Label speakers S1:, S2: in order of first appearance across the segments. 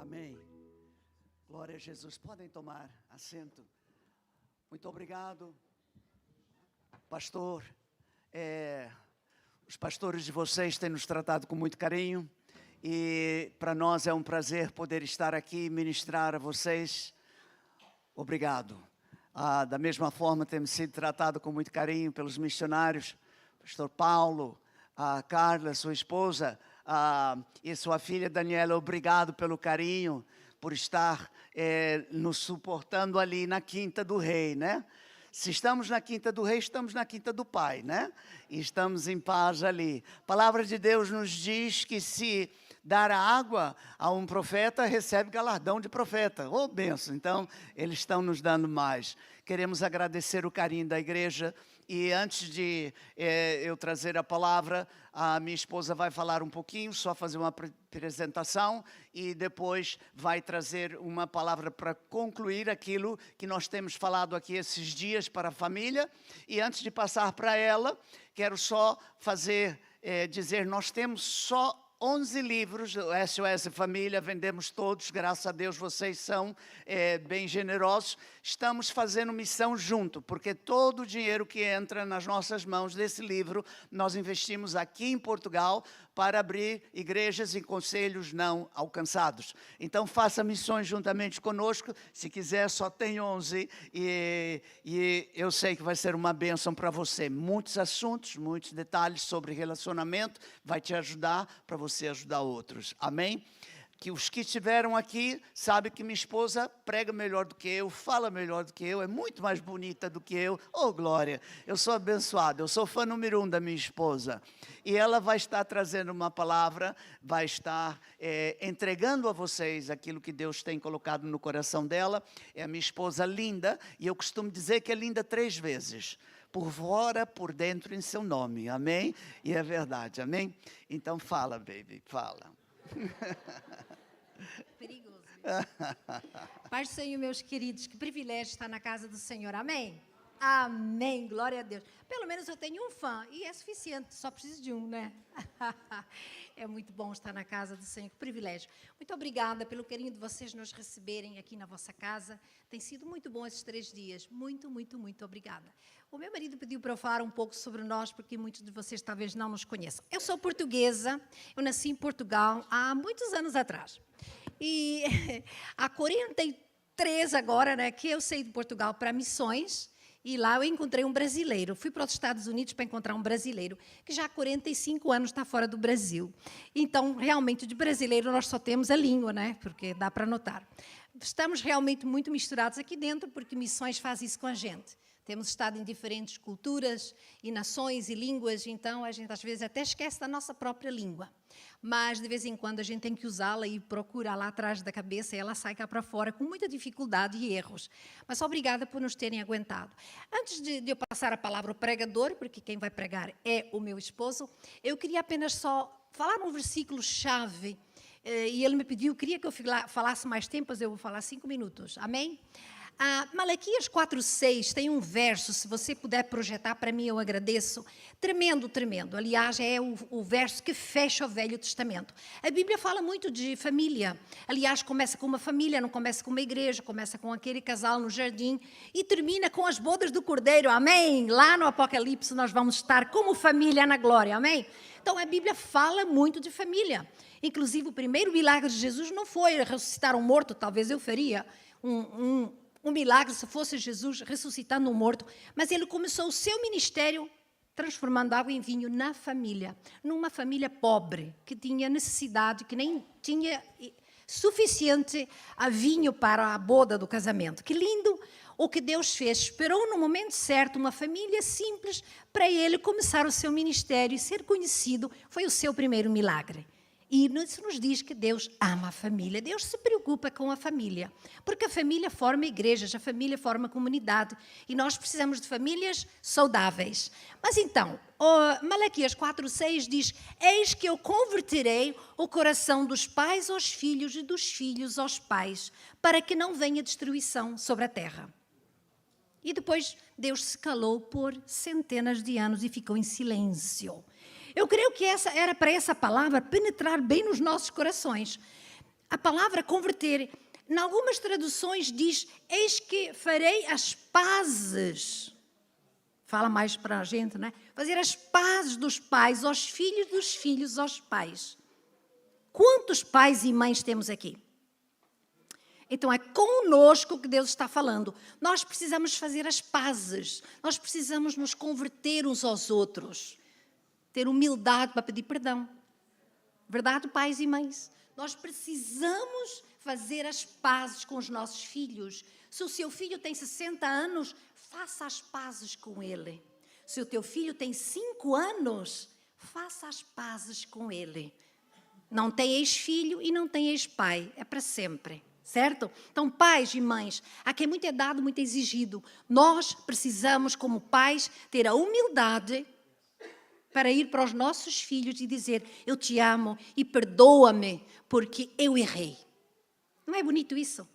S1: Amém. Glória a Jesus. Podem tomar assento. Muito obrigado, pastor. Os pastores de vocês têm nos tratado com muito carinho e para nós é um prazer poder estar aqui e ministrar a vocês. Obrigado. Da mesma forma, temos sido tratados com muito carinho pelos missionários, pastor Paulo, a Carla, sua esposa, e sua filha Daniela. Obrigado pelo carinho, por estar nos suportando ali na Quinta do Rei, né? Se estamos na Quinta do Rei, estamos na Quinta do Pai, né? E estamos em paz ali. A palavra de Deus nos diz que se dar a água a um profeta, recebe galardão de profeta. Ô, bênção! Então, eles estão nos dando mais. Queremos agradecer o carinho da igreja. E antes de eu trazer a palavra, a minha esposa vai falar um pouquinho, só fazer uma apresentação, e depois vai trazer uma palavra para concluir aquilo que nós temos falado aqui esses dias para a família. E antes de passar para ela, quero só dizer, nós temos só 11 livros, o SOS Família, vendemos todos, graças a Deus vocês são bem generosos. Estamos fazendo missão junto, porque todo o dinheiro que entra nas nossas mãos desse livro, nós investimos aqui em Portugal para abrir igrejas e conselhos não alcançados. Então faça missões juntamente conosco, se quiser só tem 11 e eu sei que vai ser uma bênção para você. Muitos assuntos, muitos detalhes sobre relacionamento, vai te ajudar para você ajudar outros. Amém? Que os que estiveram aqui sabem que minha esposa prega melhor do que eu, fala melhor do que eu, é muito mais bonita do que eu. Oh, glória! Eu sou abençoado, eu sou fã número 1 da minha esposa. E ela vai estar trazendo uma palavra, vai estar entregando a vocês aquilo que Deus tem colocado no coração dela. É a minha esposa linda, e eu costumo dizer que é linda 3 vezes. Por fora, por dentro, em seu nome. Amém? E é verdade, amém? Então fala, baby, fala.
S2: Perigoso. Paz do Senhor, meus queridos, que privilégio estar na casa do Senhor, amém? Amém, glória a Deus. Pelo menos eu tenho um fã, e é suficiente, só preciso de um, né? É muito bom estar na casa do Senhor, que privilégio. Muito obrigada pelo carinho de vocês nos receberem aqui na vossa casa. Tem sido muito bom esses 3 dias, muito, muito, muito obrigada. O meu marido pediu para eu falar um pouco sobre nós, porque muitos de vocês talvez não nos conheçam. Eu sou portuguesa, eu nasci em Portugal há muitos anos atrás. E há 43 agora, né, que eu saí de Portugal para missões, e lá eu encontrei um brasileiro. Fui para os Estados Unidos para encontrar um brasileiro, que já há 45 anos está fora do Brasil. Então, realmente, de brasileiro nós só temos a língua, né, porque dá para notar. Estamos realmente muito misturados aqui dentro, porque missões faz isso com a gente. Temos estado em diferentes culturas e nações e línguas, então a gente às vezes até esquece da nossa própria língua. Mas de vez em quando a gente tem que usá-la e procurar lá atrás da cabeça e ela sai cá para fora com muita dificuldade e erros. Mas obrigada por nos terem aguentado. Antes de eu passar a palavra ao pregador, porque quem vai pregar é o meu esposo, eu queria apenas só falar um versículo-chave. E ele me pediu, queria que eu falasse mais tempo, mas eu vou falar 5 minutos. Amém? Malaquias 4:6 tem um verso, se você puder projetar para mim, eu agradeço. Tremendo, tremendo. Aliás, é o verso que fecha o Velho Testamento. A Bíblia fala muito de família. Aliás, começa com uma família, não começa com uma igreja, começa com aquele casal no jardim e termina com as bodas do Cordeiro. Amém? Lá no Apocalipse nós vamos estar como família na glória. Amém? Então, a Bíblia fala muito de família. Inclusive, o primeiro milagre de Jesus não foi ressuscitar um morto, talvez eu faria um milagre se fosse Jesus ressuscitando um morto, mas ele começou o seu ministério transformando água em vinho na família, numa família pobre, que tinha necessidade, que nem tinha suficiente a vinho para a boda do casamento. Que lindo o que Deus fez, esperou no momento certo uma família simples para ele começar o seu ministério e ser conhecido, foi o seu primeiro milagre. E isso nos diz que Deus ama a família, Deus se preocupa com a família, porque a família forma igrejas, a família forma comunidade, e nós precisamos de famílias saudáveis. Mas então, Malaquias 4:6 diz, eis que eu converterei o coração dos pais aos filhos e dos filhos aos pais, para que não venha destruição sobre a terra. E depois Deus se calou por centenas de anos e ficou em silêncio. Eu creio que era para essa palavra penetrar bem nos nossos corações. A palavra converter, em algumas traduções diz, eis que farei as pazes. Fala mais para a gente, né? Fazer as pazes dos pais aos filhos, dos filhos aos pais. Quantos pais e mães temos aqui? Então, é conosco que Deus está falando. Nós precisamos fazer as pazes. Nós precisamos nos converter uns aos outros. Ter humildade para pedir perdão. Verdade, pais e mães? Nós precisamos fazer as pazes com os nossos filhos. Se o seu filho tem 60 anos, faça as pazes com ele. Se o teu filho tem 5 anos, faça as pazes com ele. Não tem ex-filho e não tem ex-pai. É para sempre. Certo? Então, pais e mães, a quem muito é dado, muito é exigido. Nós precisamos, como pais, ter a humildade para ir para os nossos filhos e dizer, eu te amo e perdoa-me porque eu errei. Não é bonito isso?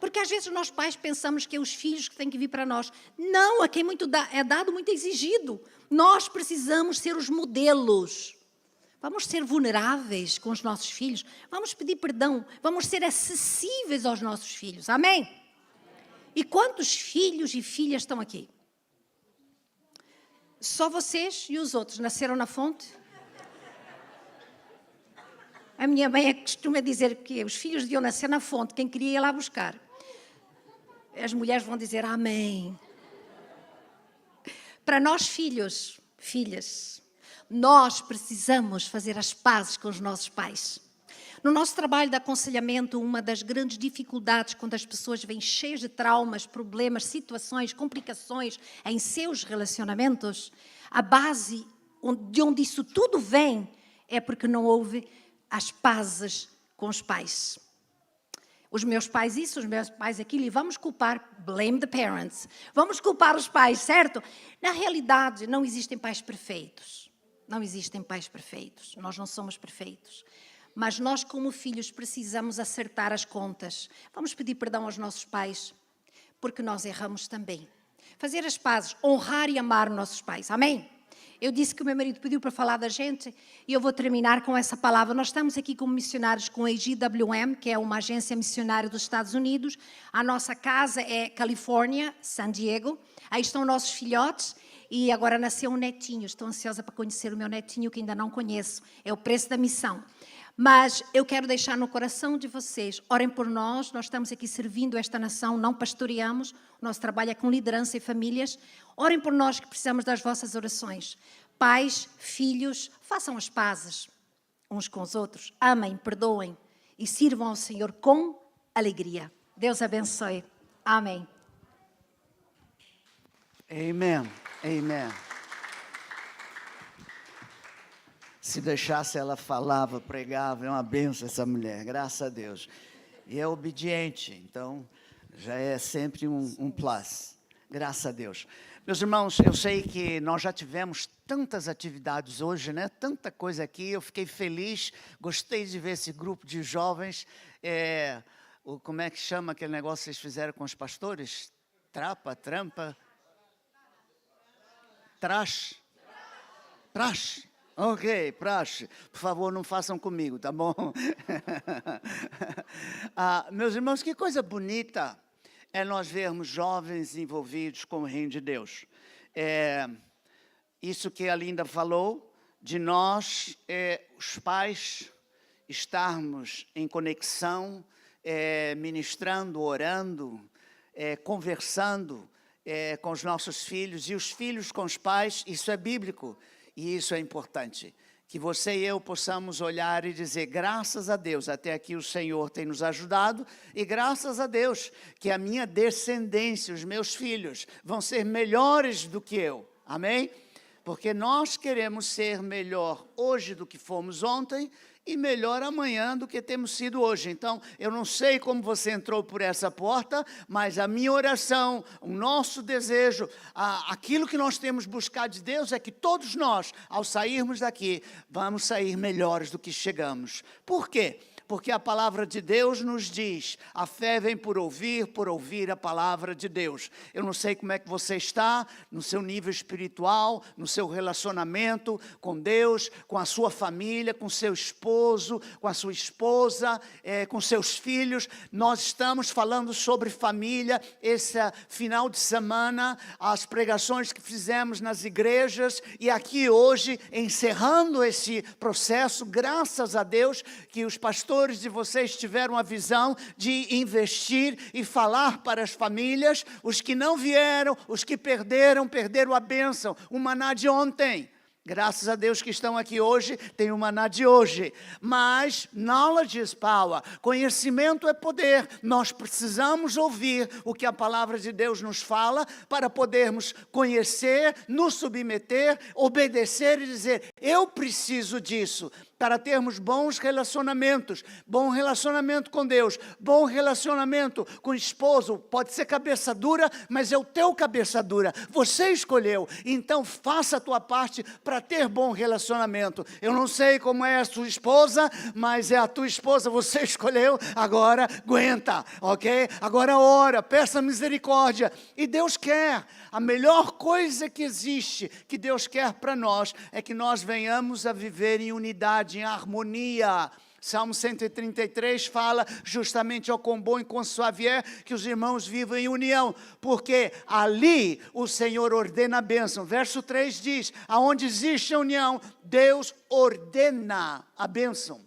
S2: Porque às vezes nós pais pensamos que é os filhos que têm que vir para nós. Não, a quem muito é dado, muito é exigido. Nós precisamos ser os modelos. Vamos ser vulneráveis com os nossos filhos. Vamos pedir perdão. Vamos ser acessíveis aos nossos filhos. Amém? E quantos filhos e filhas estão aqui? Só vocês e os outros nasceram na fonte? A minha mãe costuma dizer que os filhos deviam nascer na fonte. Quem queria ia lá buscar. As mulheres vão dizer amém. Para nós filhos, filhas, nós precisamos fazer as pazes com os nossos pais. No nosso trabalho de aconselhamento, uma das grandes dificuldades quando as pessoas vêm cheias de traumas, problemas, situações, complicações em seus relacionamentos, a base de onde isso tudo vem é porque não houve as pazes com os pais. Os meus pais isso, os meus pais aquilo, e vamos culpar, blame the parents, vamos culpar os pais, certo? Na realidade, não existem pais perfeitos. Não existem pais perfeitos, nós não somos perfeitos. Mas nós, como filhos, precisamos acertar as contas. Vamos pedir perdão aos nossos pais, porque nós erramos também. Fazer as pazes, honrar e amar nossos pais, amém? Eu disse que o meu marido pediu para falar da gente e eu vou terminar com essa palavra. Nós estamos aqui como missionários com a IGWM, que é uma agência missionária dos Estados Unidos. A nossa casa é Califórnia, San Diego. Aí estão nossos filhotes. E agora nasceu um netinho, estou ansiosa para conhecer o meu netinho, que ainda não conheço. É o preço da missão. Mas eu quero deixar no coração de vocês, orem por nós, nós estamos aqui servindo esta nação, não pastoreamos, o nosso trabalho é com liderança e famílias. Orem por nós que precisamos das vossas orações. Pais, filhos, façam as pazes uns com os outros, amem, perdoem e sirvam ao Senhor com alegria. Deus abençoe. Amém.
S1: Amen. Amen. Se deixasse, ela falava, pregava, é uma benção essa mulher, graças a Deus. E é obediente, então já é sempre um plus, graças a Deus. Meus irmãos, eu sei que nós já tivemos tantas atividades hoje, né? Tanta coisa aqui, eu fiquei feliz, gostei de ver esse grupo de jovens. Como é que chama aquele negócio que vocês fizeram com os pastores? Trampa? Praxe. Ok, praxe. Por favor, não façam comigo, tá bom? Meus irmãos, que coisa bonita é nós vermos jovens envolvidos com o reino de Deus. Isso que a Linda falou, de nós, os pais, estarmos em conexão, ministrando, orando, conversando, com os nossos filhos e os filhos com os pais, isso é bíblico e isso é importante. Que você e eu possamos olhar e dizer, graças a Deus, até aqui o Senhor tem nos ajudado e graças a Deus que a minha descendência, os meus filhos, vão ser melhores do que eu. Amém? Porque nós queremos ser melhor hoje do que fomos ontem e melhor amanhã do que temos sido hoje. Então, eu não sei como você entrou por essa porta, mas a minha oração, o nosso desejo, aquilo que nós temos buscado de Deus é que todos nós, ao sairmos daqui, vamos sair melhores do que chegamos. Por quê? Porque a palavra de Deus nos diz, a fé vem por ouvir a palavra de Deus. Eu não sei como é que você está, no seu nível espiritual, no seu relacionamento com Deus, com a sua família, com seu esposo, com a sua esposa, com seus filhos. Nós estamos falando sobre família, esse final de semana, as pregações que fizemos nas igrejas, e aqui hoje, encerrando esse processo, graças a Deus, que os pastores de vocês tiveram a visão de investir e falar para as famílias. Os que não vieram, os que perderam a bênção, o maná de ontem. Graças a Deus que estão aqui hoje, tem o maná de hoje. Mas knowledge is power, conhecimento é poder. Nós precisamos ouvir o que a palavra de Deus nos fala para podermos conhecer, nos submeter, obedecer e dizer, eu preciso disso. Para termos bons relacionamentos, bom relacionamento com Deus, bom relacionamento com o esposo, pode ser cabeça dura, mas é o teu cabeça dura, você escolheu, então faça a tua parte para ter bom relacionamento. Eu não sei como é a sua esposa, mas é a tua esposa, você escolheu, agora aguenta, ok? Agora ora, peça misericórdia, e Deus quer. A melhor coisa que existe, que Deus quer para nós, é que nós venhamos a viver em unidade, em harmonia. Salmo 133 fala justamente ao quão bom e quão suave é que os irmãos vivam em união, porque ali o Senhor ordena a bênção. Verso 3 diz, aonde existe a união, Deus ordena a bênção.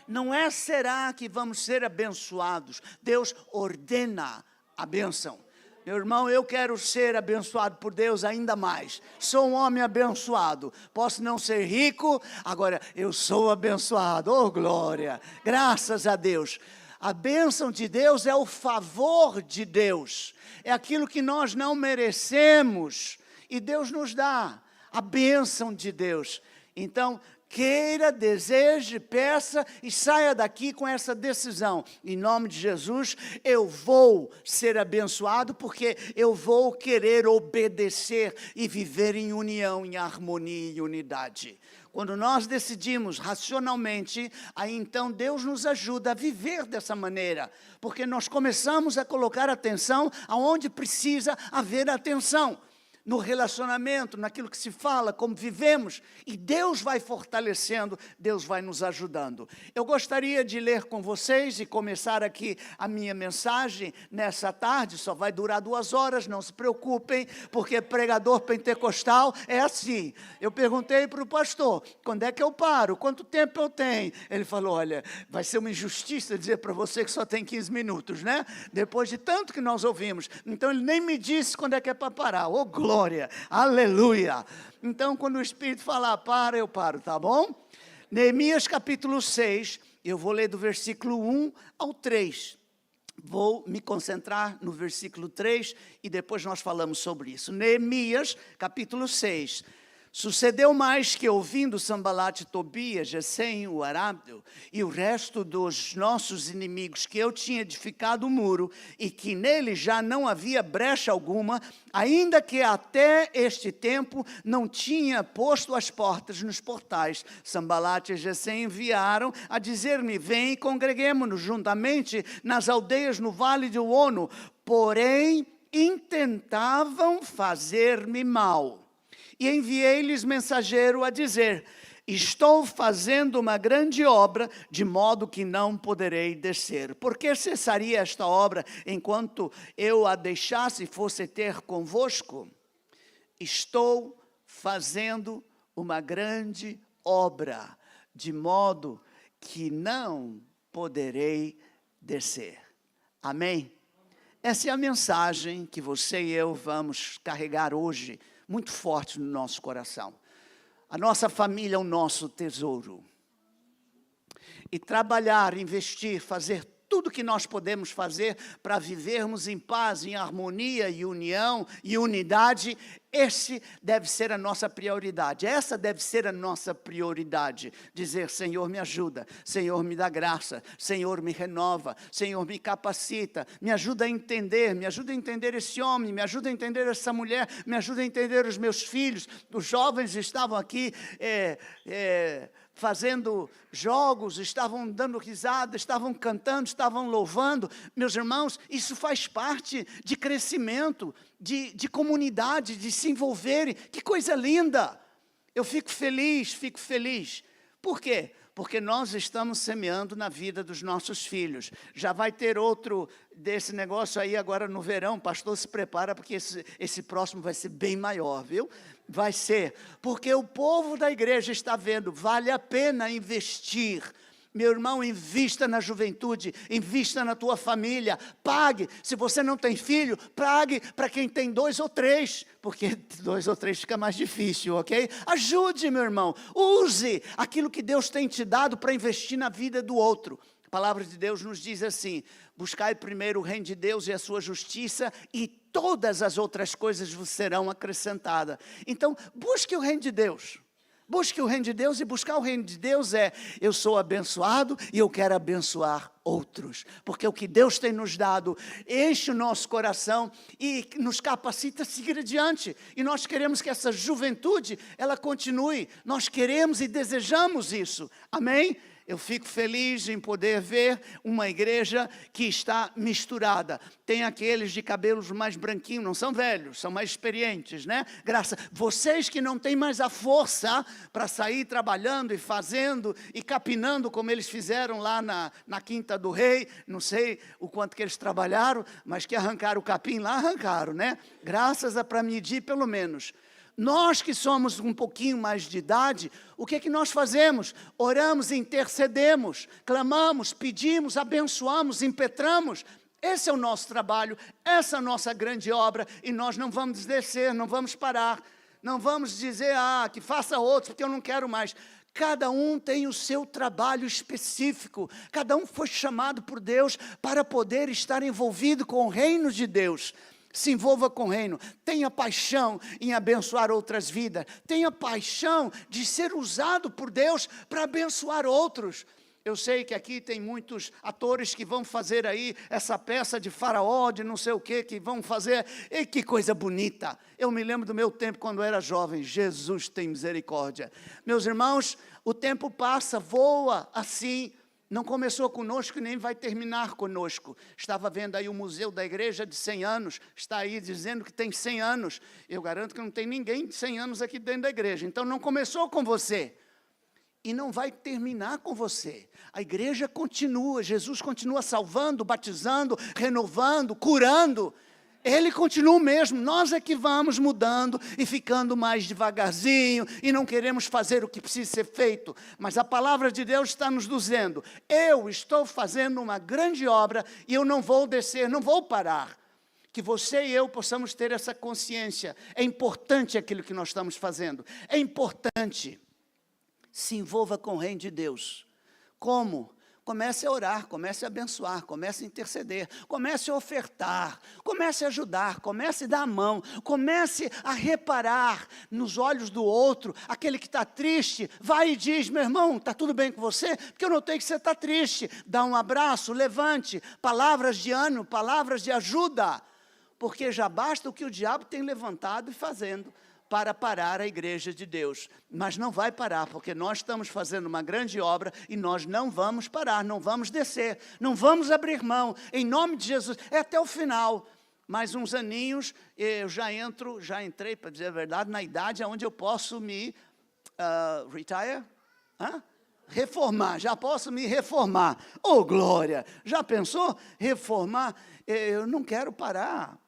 S1: Não é será que vamos ser abençoados, Deus ordena a bênção. Meu irmão, eu quero ser abençoado por Deus ainda mais. Sou um homem abençoado. Posso não ser rico, agora eu sou abençoado. Oh, glória! Graças a Deus. A bênção de Deus é o favor de Deus. É aquilo que nós não merecemos. E Deus nos dá a bênção de Deus. Então, queira, deseje, peça e saia daqui com essa decisão. Em nome de Jesus, eu vou ser abençoado porque eu vou querer obedecer e viver em união, em harmonia e unidade. Quando nós decidimos racionalmente, aí então Deus nos ajuda a viver dessa maneira, porque nós começamos a colocar atenção aonde precisa haver atenção. No relacionamento, naquilo que se fala, como vivemos, e Deus vai fortalecendo, Deus vai nos ajudando. Eu gostaria de ler com vocês e começar aqui a minha mensagem nessa tarde, só vai durar 2 horas, não se preocupem, porque pregador pentecostal é assim. Eu perguntei para o pastor, quando é que eu paro? Quanto tempo eu tenho? Ele falou, olha, vai ser uma injustiça dizer para você que só tem 15 minutos, né? Depois de tanto que nós ouvimos. Então ele nem me disse quando é que é para parar. Oh, glória! Aleluia! Então, quando o Espírito falar, para, eu paro, tá bom? Neemias capítulo 6, eu vou ler do versículo 1 ao 3. Vou me concentrar no versículo 3 e depois nós falamos sobre isso. Neemias capítulo 6. Sucedeu mais que, ouvindo Sambalate, Tobias, Gesem, o arábio, e o resto dos nossos inimigos, que eu tinha edificado o muro, e que nele já não havia brecha alguma, ainda que até este tempo não tinha posto as portas nos portais, Sambalate e Gesem enviaram a dizer-me, vem e congreguemo-nos juntamente nas aldeias no vale de Ono, porém intentavam fazer-me mal. E enviei-lhes mensageiro a dizer, estou fazendo uma grande obra, de modo que não poderei descer. Por que cessaria esta obra, enquanto eu a deixasse e fosse ter convosco? Estou fazendo uma grande obra, de modo que não poderei descer. Amém? Essa é a mensagem que você e eu vamos carregar hoje, muito forte no nosso coração. A nossa família é o nosso tesouro. E trabalhar, investir, fazer tudo que nós podemos fazer para vivermos em paz, em harmonia e união e unidade Esse deve ser a nossa prioridade, essa deve ser a nossa prioridade. Dizer, Senhor, me ajuda, Senhor, me dá graça, Senhor, me renova, Senhor, me capacita, me ajuda a entender esse homem, me ajuda a entender essa mulher, me ajuda a entender os meus filhos. Os jovens estavam aqui fazendo jogos, estavam dando risada, estavam cantando, estavam louvando. Meus irmãos, isso faz parte de crescimento, de comunidade, de se envolverem. Que coisa linda! Eu fico feliz. Por quê? Porque nós estamos semeando na vida dos nossos filhos. Já vai ter outro desse negócio aí agora no verão. Pastor, se prepara, porque esse próximo vai ser bem maior, viu? Vai ser, porque o povo da igreja está vendo, vale a pena investir. Meu irmão, invista na juventude, invista na tua família, pague. Se você não tem filho, pague para quem tem 2 ou 3, porque 2 ou 3 fica mais difícil, ok? Ajude, meu irmão, use aquilo que Deus tem te dado para investir na vida do outro. A palavra de Deus nos diz assim: buscai primeiro o reino de Deus e a sua justiça, e todas as outras coisas vos serão acrescentadas. Então, busque o reino de Deus. Busque o reino de Deus, e buscar o reino de Deus eu sou abençoado e eu quero abençoar outros. Porque o que Deus tem nos dado enche o nosso coração e nos capacita a seguir adiante. E nós queremos que essa juventude, ela continue. Nós queremos e desejamos isso. Amém? Eu fico feliz em poder ver uma igreja que está misturada. Tem aqueles de cabelos mais branquinhos, não são velhos, são mais experientes, né? Vocês que não têm mais a força para sair trabalhando e fazendo e capinando como eles fizeram lá na Quinta do Rei. Não sei o quanto que eles trabalharam, mas que arrancaram o capim lá, arrancaram, né? Graças a para medir pelo menos. Nós que somos um pouquinho mais de idade, o que é que nós fazemos? Oramos, intercedemos, clamamos, pedimos, abençoamos, impetramos. Esse é o nosso trabalho, essa é a nossa grande obra, e nós não vamos descer, não vamos parar, não vamos dizer, que faça outros, porque eu não quero mais. Cada um tem o seu trabalho específico, cada um foi chamado por Deus para poder estar envolvido com o reino de Deus. Se envolva com o reino, tenha paixão em abençoar outras vidas, tenha paixão de ser usado por Deus para abençoar outros. Eu sei que aqui tem muitos atores que vão fazer aí essa peça de Faraó, de não sei o que vão fazer, e que coisa bonita. Eu me lembro do meu tempo quando eu era jovem. Jesus tem misericórdia. Meus irmãos, o tempo passa, voa assim. Não começou conosco e nem vai terminar conosco. Estava vendo aí o museu da igreja de 100 anos, está aí dizendo que tem 100 anos. Eu garanto que não tem ninguém de 100 anos aqui dentro da igreja. Então não começou com você e não vai terminar com você. A igreja continua, Jesus continua salvando, batizando, renovando, curando. Ele continua o mesmo, nós é que vamos mudando e ficando mais devagarzinho e não queremos fazer o que precisa ser feito. Mas a palavra de Deus está nos dizendo, eu estou fazendo uma grande obra e eu não vou descer, não vou parar. Que você e eu possamos ter essa consciência. É importante aquilo que nós estamos fazendo, é importante. Se envolva com o reino de Deus. Como? Comece a orar, comece a abençoar, comece a interceder, comece a ofertar, comece a ajudar, comece a dar a mão, comece a reparar nos olhos do outro, aquele que está triste, vai e diz, meu irmão, está tudo bem com você? Porque eu notei que você está triste, dá um abraço, levante, palavras de ânimo, palavras de ajuda, porque já basta o que o diabo tem levantado e fazendo para parar a igreja de Deus, mas não vai parar, porque nós estamos fazendo uma grande obra e nós não vamos parar, não vamos descer, não vamos abrir mão, em nome de Jesus, é até o final. Mais uns aninhos, eu já entrei, para dizer a verdade, na idade onde eu posso me reformar, já posso me reformar. Oh, glória! Já pensou? Reformar? Eu não quero parar.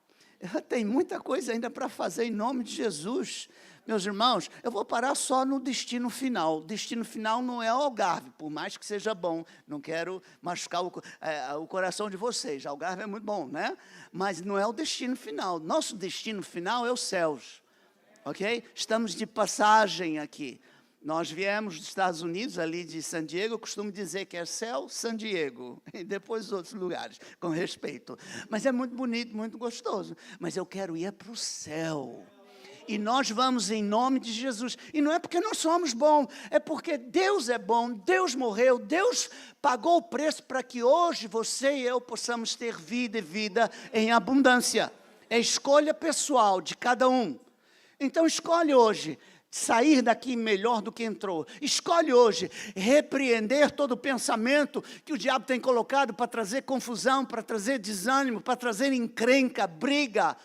S1: Tem muita coisa ainda para fazer em nome de Jesus. Meus irmãos, eu vou parar só no destino final. O destino final não é o Algarve, por mais que seja bom. Não quero machucar o coração de vocês. Algarve é muito bom, né? Mas não é o destino final. Nosso destino final é os céus. Ok? Estamos de passagem aqui. Nós viemos dos Estados Unidos, ali de San Diego, eu costumo dizer que é céu, San Diego, e depois os outros lugares, com respeito. Mas é muito bonito, muito gostoso. Mas eu quero ir para o céu. E nós vamos em nome de Jesus. E não é porque nós somos bons, é porque Deus é bom, Deus morreu, Deus pagou o preço para que hoje você e eu possamos ter vida e vida em abundância. É escolha pessoal de cada um. Então escolhe hoje sair daqui melhor do que entrou. Escolhe hoje repreender todo o pensamento que o diabo tem colocado para trazer confusão, para trazer desânimo, para trazer encrenca, briga.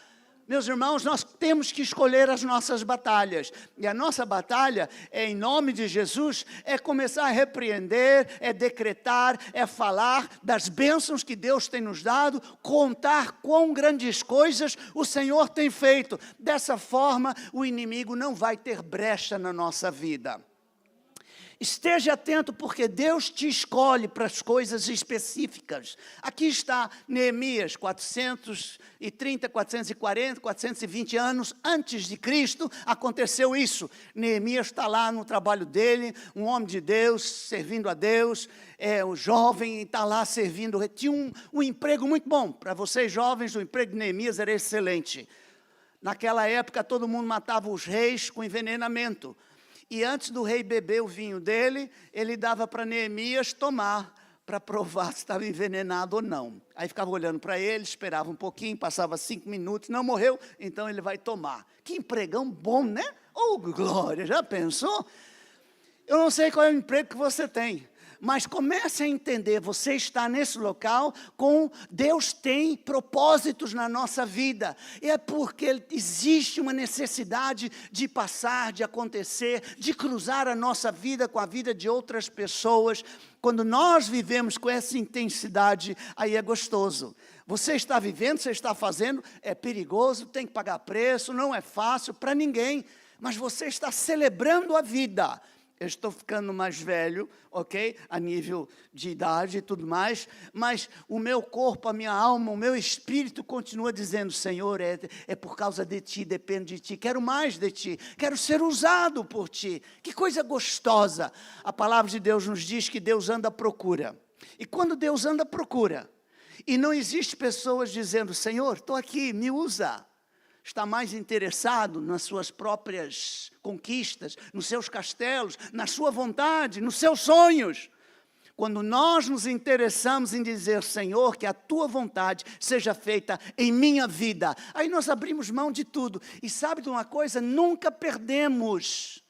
S1: Meus irmãos, nós temos que escolher as nossas batalhas. E a nossa batalha, em nome de Jesus, é começar a repreender, é decretar, é falar das bênçãos que Deus tem nos dado, contar quão grandes coisas o Senhor tem feito. Dessa forma, o inimigo não vai ter brecha na nossa vida. Esteja atento, porque Deus te escolhe para as coisas específicas. Aqui está Neemias, 430, 440, 420 anos antes de Cristo, aconteceu isso. Neemias está lá no trabalho dele, um homem de Deus, servindo a Deus, um jovem, está lá servindo, tinha um emprego muito bom. Para vocês jovens, o emprego de Neemias era excelente. Naquela época, todo mundo matava os reis com envenenamento. E antes do rei beber o vinho dele, ele dava para Neemias tomar, para provar se estava envenenado ou não. Aí ficava olhando para ele, esperava um pouquinho, passava 5 minutos, não morreu, então ele vai tomar. Que empregão bom, né? Oh, glória, já pensou? Eu não sei qual é o emprego que você tem, mas comece a entender, você está nesse local com Deus tem propósitos na nossa vida. E é porque existe uma necessidade de passar, de acontecer, de cruzar a nossa vida com a vida de outras pessoas. Quando nós vivemos com essa intensidade, aí é gostoso. Você está vivendo, você está fazendo, é perigoso, tem que pagar preço, não é fácil para ninguém, mas você está celebrando a vida. Eu estou ficando mais velho, ok? A nível de idade e tudo mais, mas o meu corpo, a minha alma, o meu espírito continua dizendo, Senhor, é por causa de Ti, depende de Ti, quero mais de Ti, quero ser usado por Ti. Que coisa gostosa! A palavra de Deus nos diz que Deus anda à procura. E quando Deus anda à procura, e não existe pessoas dizendo, Senhor, estou aqui, me usa. Está mais interessado nas suas próprias conquistas, nos seus castelos, na sua vontade, nos seus sonhos. Quando nós nos interessamos em dizer, Senhor, que a Tua vontade seja feita em minha vida, aí nós abrimos mão de tudo. E sabe de uma coisa? Nunca perdemos,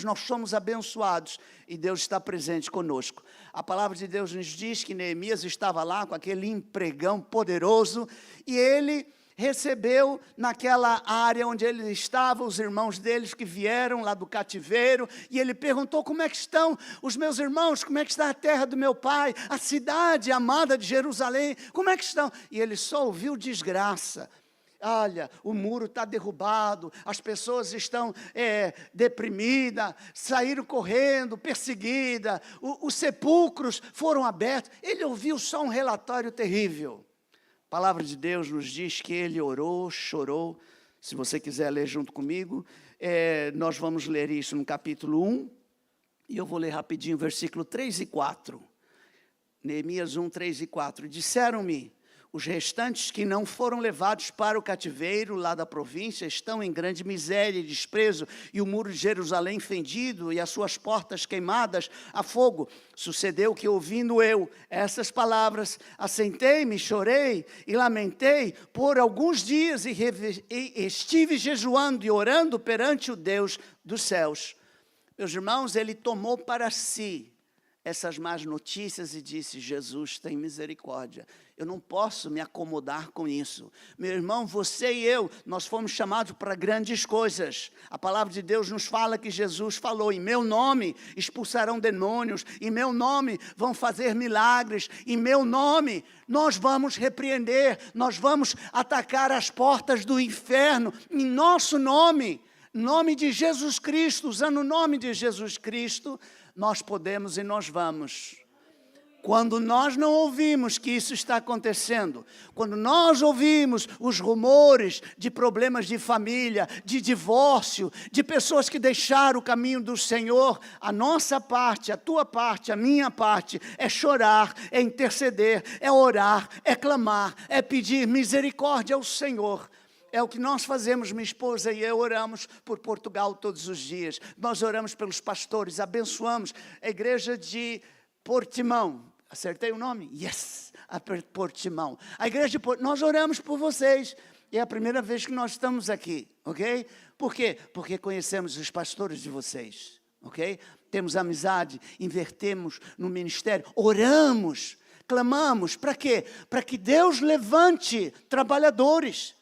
S1: nós somos abençoados e Deus está presente conosco. A palavra de Deus nos diz que Neemias estava lá com aquele empregão poderoso e ele recebeu naquela área onde ele estava, os irmãos deles que vieram lá do cativeiro, e ele perguntou, como é que estão os meus irmãos, como é que está a terra do meu pai, a cidade amada de Jerusalém, como é que estão? E ele só ouviu desgraça. Olha, o muro está derrubado, as pessoas estão deprimidas, saíram correndo, perseguidas, os sepulcros foram abertos. Ele ouviu só um relatório terrível. A palavra de Deus nos diz que ele orou, chorou. Se você quiser ler junto comigo, nós vamos ler isso no capítulo 1, e eu vou ler rapidinho, versículo 3 e 4. Neemias 1, 3 e 4. Disseram-me, os restantes que não foram levados para o cativeiro lá da província estão em grande miséria e desprezo, e o muro de Jerusalém fendido e as suas portas queimadas a fogo. Sucedeu que, ouvindo eu essas palavras, assentei-me, chorei e lamentei por alguns dias e estive jejuando e orando perante o Deus dos céus. Meus irmãos, ele tomou para si essas más notícias e disse, Jesus tem misericórdia. Eu não posso me acomodar com isso. Meu irmão, você e eu, nós fomos chamados para grandes coisas. A palavra de Deus nos fala que Jesus falou, em meu nome expulsarão demônios, em meu nome vão fazer milagres, em meu nome nós vamos repreender, nós vamos atacar as portas do inferno, em nosso nome, nome de Jesus Cristo, usando o nome de Jesus Cristo, nós podemos e nós vamos. Quando nós não ouvimos que isso está acontecendo, quando nós ouvimos os rumores de problemas de família, de divórcio, de pessoas que deixaram o caminho do Senhor, a nossa parte, a tua parte, a minha parte, é chorar, é interceder, é orar, é clamar, é pedir misericórdia ao Senhor. É o que nós fazemos, minha esposa e eu oramos por Portugal todos os dias. Nós oramos pelos pastores, abençoamos a igreja de Portimão. Acertei o nome? Yes! A Portimão. A igreja de Portimão. Nós oramos por vocês. E é a primeira vez que nós estamos aqui, ok? Por quê? Porque conhecemos os pastores de vocês, ok? Temos amizade, invertemos no ministério, oramos, clamamos. Para quê? Para que Deus levante trabalhadores.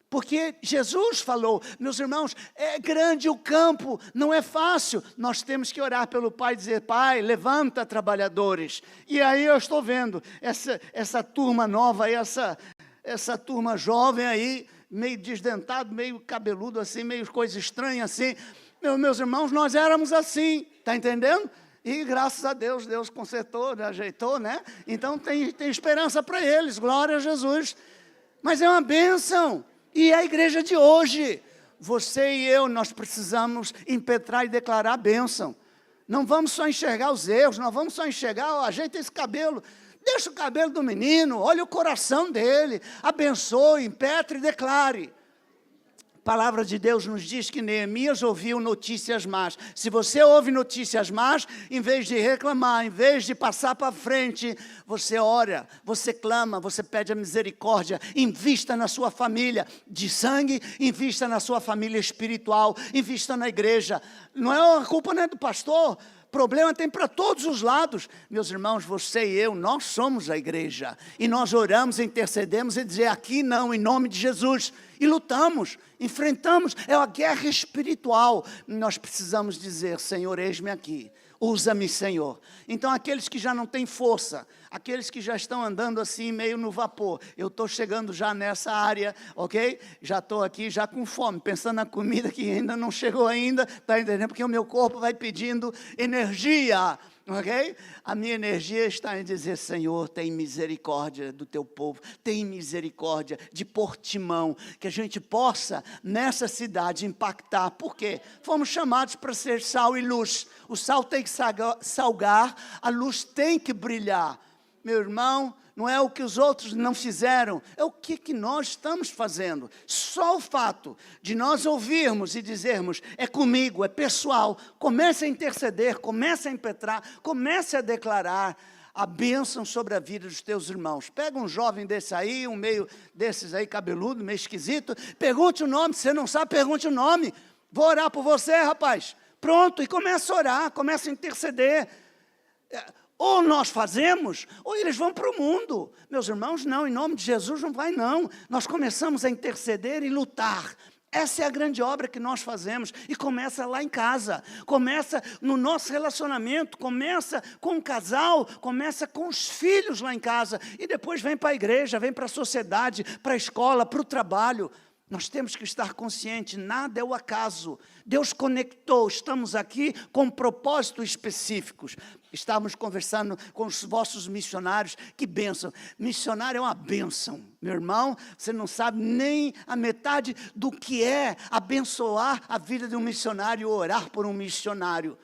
S1: Porque Jesus falou, meus irmãos, é grande o campo, não é fácil. Nós temos que orar pelo Pai e dizer, Pai, levanta trabalhadores. E aí eu estou vendo essa turma nova, essa turma jovem aí, meio desdentado, meio cabeludo assim, meio coisa estranha assim. Meus irmãos, nós éramos assim, está entendendo? E graças a Deus, Deus consertou, ajeitou, né? Então tem esperança para eles, glória a Jesus. Mas é uma bênção. E a igreja de hoje, você e eu, nós precisamos impetrar e declarar a bênção. Não vamos só enxergar os erros, não vamos só enxergar, ajeita esse cabelo, deixa o cabelo do menino, olha o coração dele, abençoe, impetre e declare. A palavra de Deus nos diz que Neemias ouviu notícias más. Se você ouve notícias más, em vez de reclamar, em vez de passar para frente, você ora, você clama, você pede a misericórdia, invista na sua família de sangue, invista na sua família espiritual, invista na igreja. Não é a culpa não é do pastor. Problema tem para todos os lados. Meus irmãos, você e eu, nós somos a igreja. E nós oramos, intercedemos e dizer aqui não, em nome de Jesus. E lutamos, enfrentamos, é uma guerra espiritual. Nós precisamos dizer, Senhor, eis-me aqui. Usa-me, Senhor. Então, aqueles que já não têm força, aqueles que já estão andando assim, meio no vapor, eu estou chegando já nessa área, ok? Já estou aqui, já com fome, pensando na comida que ainda não chegou ainda, está entendendo? Porque o meu corpo vai pedindo energia, ok? A minha energia está em dizer, Senhor, tem misericórdia do teu povo, tem misericórdia de Portimão, que a gente possa, nessa cidade, impactar. Por quê? Fomos chamados para ser sal e luz. O sal tem que salgar, a luz tem que brilhar. Meu irmão, não é o que os outros não fizeram, é o que nós estamos fazendo. Só o fato de nós ouvirmos e dizermos, é comigo, é pessoal, comece a interceder, comece a impetrar, comece a declarar a bênção sobre a vida dos teus irmãos. Pega um jovem desse aí, um meio desses aí cabeludo, meio esquisito, pergunte o nome, se você não sabe, pergunte o nome. Vou orar por você, rapaz. Pronto, e começa a orar, começa a interceder. Ou nós fazemos, ou eles vão para o mundo. Meus irmãos, não, em nome de Jesus não vai não. Nós começamos a interceder e lutar. Essa é a grande obra que nós fazemos. E começa lá em casa, começa no nosso relacionamento, começa com o casal, começa com os filhos lá em casa. E depois vem para a igreja, vem para a sociedade, para a escola, para o trabalho. Nós temos que estar conscientes, nada é o acaso. Deus conectou, estamos aqui com propósitos específicos. Estávamos conversando com os vossos missionários, que bênção. Missionário é uma bênção, meu irmão. Você não sabe nem a metade do que é abençoar a vida de um missionário, orar por um missionário.